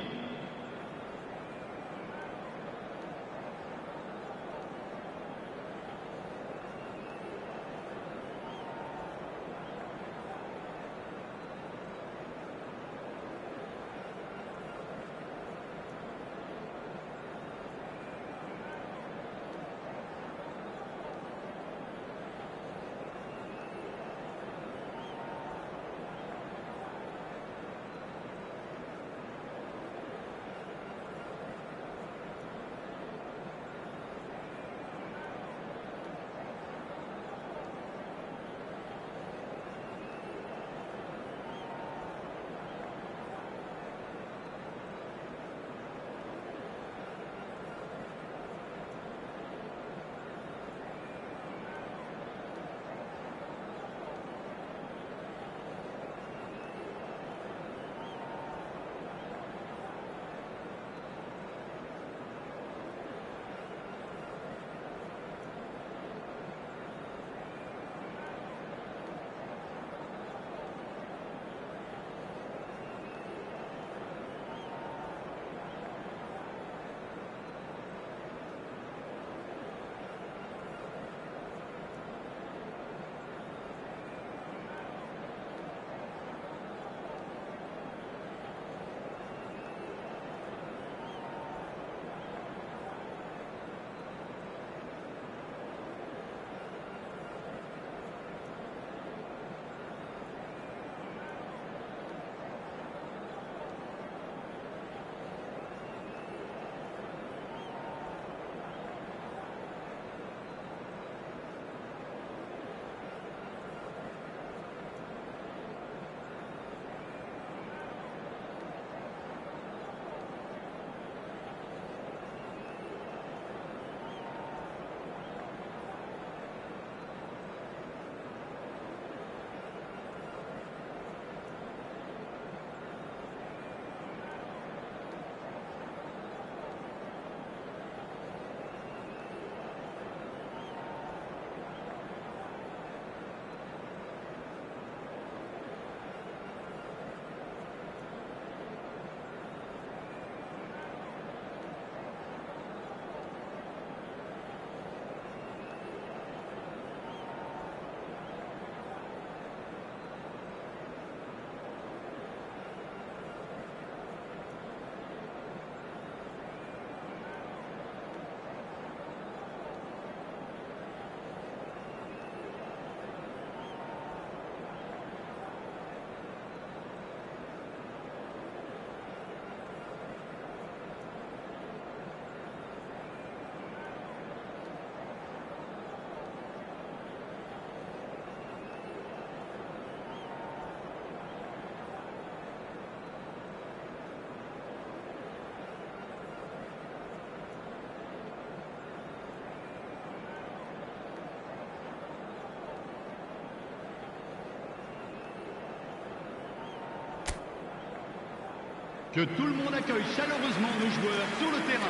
Que tout le monde accueille chaleureusement nos joueurs sur le terrain.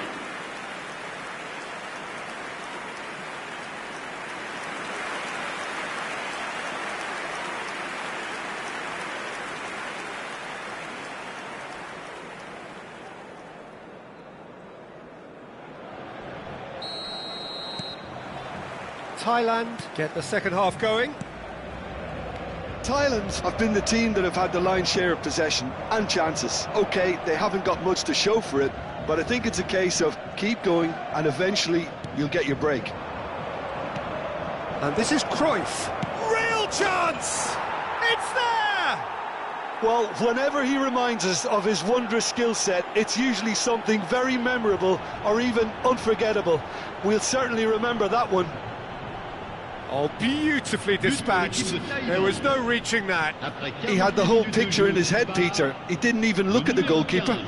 Thailand get the second half going. Thailand have been the team that have had the lion's share of possession and chances. OK, they haven't got much to show for it, but I think it's a case of keep going and eventually you'll get your break. And this is Cruyff. Real chance! It's there! Well, whenever he reminds us of his wondrous skill set, it's usually something very memorable or even unforgettable. We'll certainly remember that one. Oh, beautifully dispatched. There was no reaching that. He had the whole picture in his head, Peter. He didn't even look at the goalkeeper.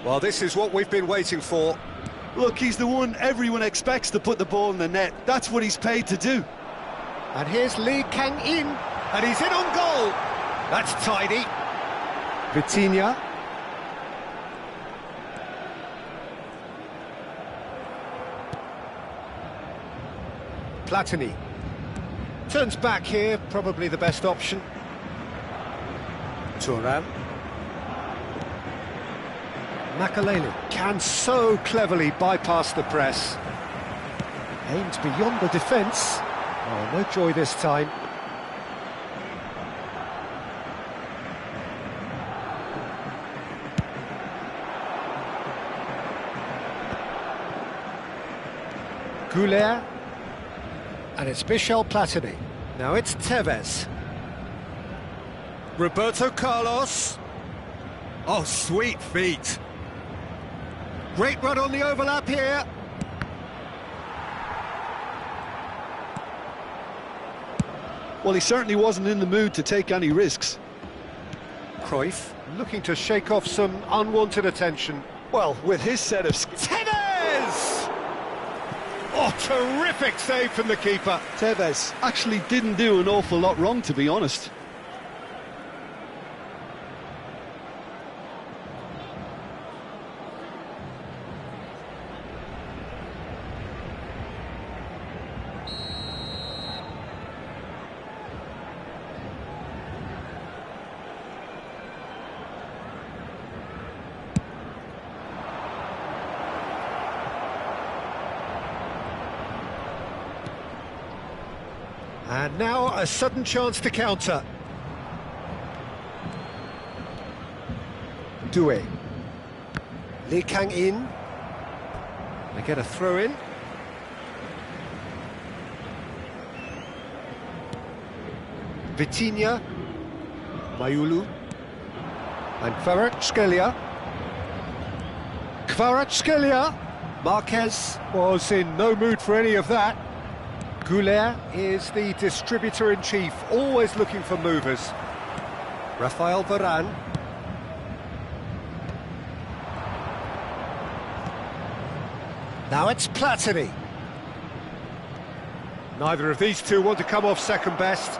Well, this is what we've been waiting for. Look, he's the one everyone expects to put the ball in the net. That's what he's paid to do. And here's Lee Kang-in, and he's in on goal. That's tidy. Vitinha. Platini. Turns back here, probably the best option. Thuram. Makalele can so cleverly bypass the press. Aimed beyond the defence. Oh, no joy this time. Goulet. And it's Michel Platini. Now it's Tevez. Roberto Carlos. Oh, sweet feet. Great run on the overlap here. Well, he certainly wasn't in the mood to take any risks. Cruyff looking to shake off some unwanted attention. Well, with his set of... Tevez! Oh, terrific save from the keeper. Tevez actually didn't do an awful lot wrong, to be honest. And now a sudden chance to counter. Doué. Lee Kang-in. They get a throw in. Vitinha. Mayulu. And Kvaratskhelia. Marquez was in no mood for any of that. Goulet is the distributor-in-chief, always looking for movers. Rafael Varane. Now it's Platini. Neither of these two want to come off second best.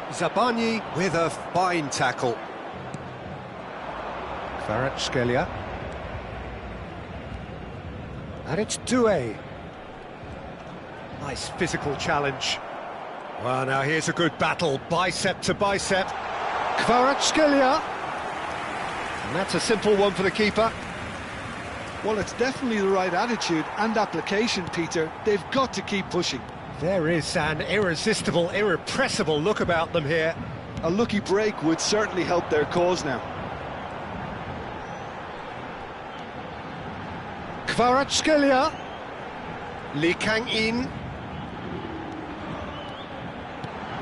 Zabani with a fine tackle. Kvaratskhelia. And it's Doué. Nice physical challenge. Well, now here's a good battle, bicep to bicep. Kvaratskhelia. And that's a simple one for the keeper. Well, it's definitely the right attitude and application, Peter. They've got to keep pushing. There is an irresistible, irrepressible look about them here. A lucky break would certainly help their cause now. Kvaratskhelia. Lee Kang-in.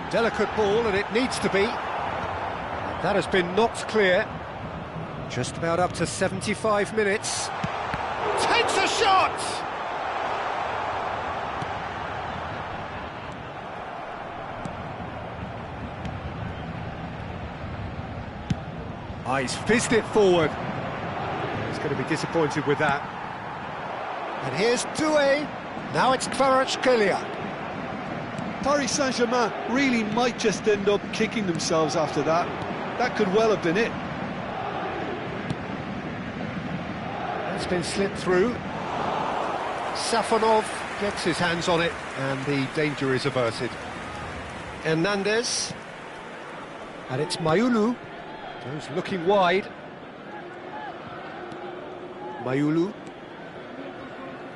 Delicate ball, and it needs to be. That has been knocked clear. Just about up to 75 minutes. Takes a shot! He's fizzed it forward. He's going to be disappointed with that. And here's Doué. Now it's Kvaratskhelia. Paris Saint-Germain really might just end up kicking themselves after that. That could well have been it. That's been slipped through. Safonov gets his hands on it, and the danger is averted. Hernandez. And it's Mayulu. Who's looking wide. Mayulu.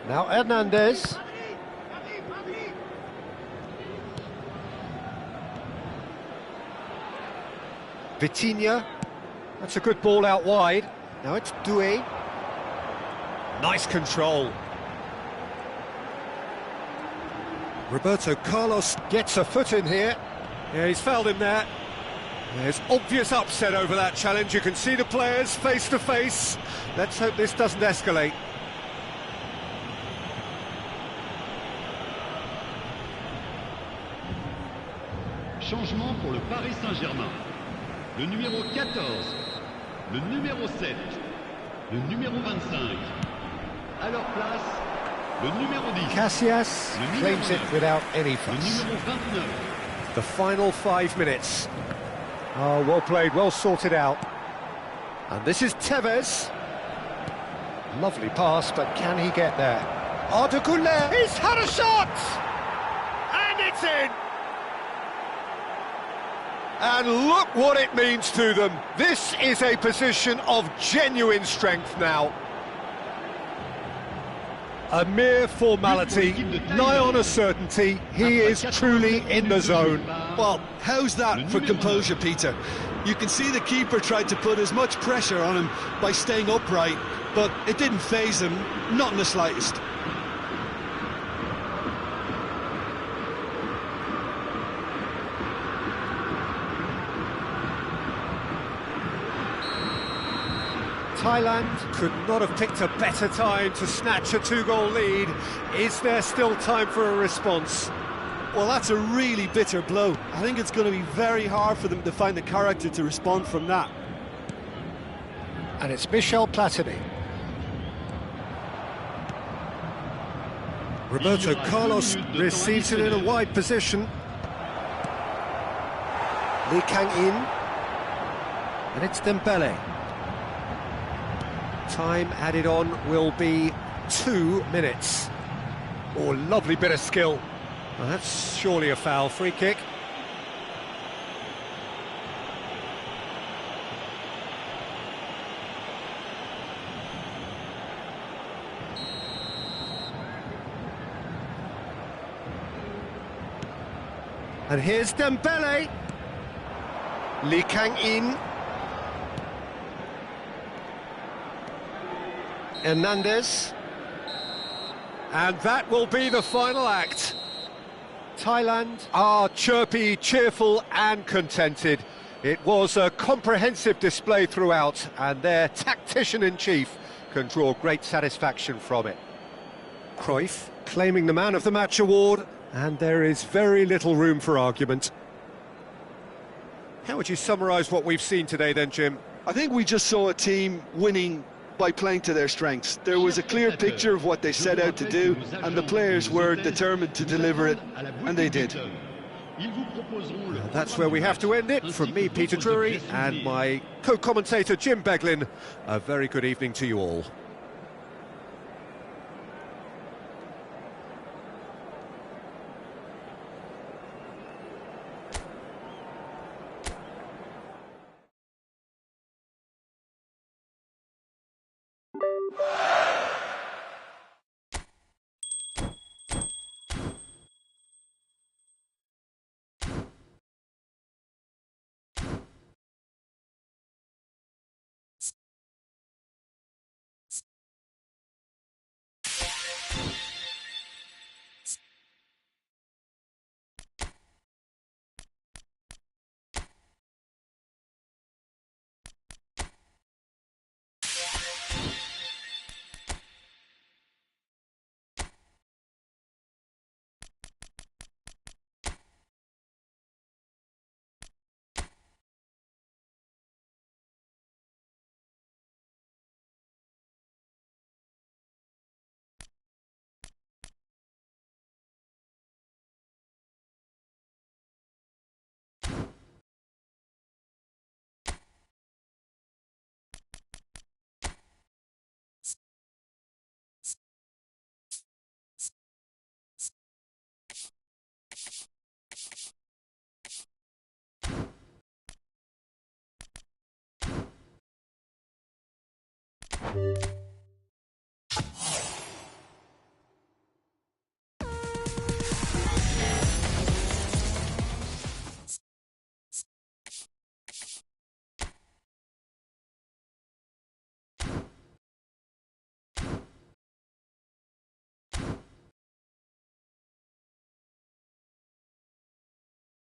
Now Hernandez. Vitinha. That's a good ball out wide. Now it's Doué. Nice control. Roberto Carlos gets a foot in here. Yeah, he's fouled him there. There's obvious upset over that challenge. You can see the players face to face. Let's hope this doesn't escalate. Changement pour le Paris Saint-Germain. Le numéro 14, le numéro 7, le numéro 25. À leur place, le numéro 10. Casillas claims it without any fuss. Le numéro 29. The final 5 minutes. Oh, well played, well sorted out. And this is Tevez. Lovely pass, but can he get there? Arda Güler, he's had a shot! And it's in! And look what it means to them. This is a position of genuine strength now. A mere formality, nigh on a certainty. He is truly in the zone. Well, how's that for composure, Peter? You can see the keeper tried to put as much pressure on him by staying upright, but it didn't faze him, not in the slightest. Thailand could not have picked a better time to snatch a two-goal lead. Is there still time for a response? Well, that's a really bitter blow. I think it's going to be very hard for them to find the character to respond from that. And it's Michel Platini. Roberto Carlos receives it in a wide position. Lee Kang-in. And it's Dembele. Time added on will be 2 minutes. Oh, lovely bit of skill. Well, that's surely a foul. Free kick. And here's Dembele. Lee Kang-in. Hernandez. And that will be the final act. Thailand are chirpy, cheerful and contented. It was a comprehensive display throughout, and their tactician-in-chief can draw great satisfaction from it. Cruyff claiming the Man of the Match award, and there is very little room for argument. How would you summarise what we've seen today then, Jim? I think we just saw a team winning by playing to their strengths. There was a clear picture of what they set out to do, and the players were determined to deliver it, and they did. That's where we have to end it. From me, Peter Drury, and my co-commentator, Jim Beglin, a very good evening to you all.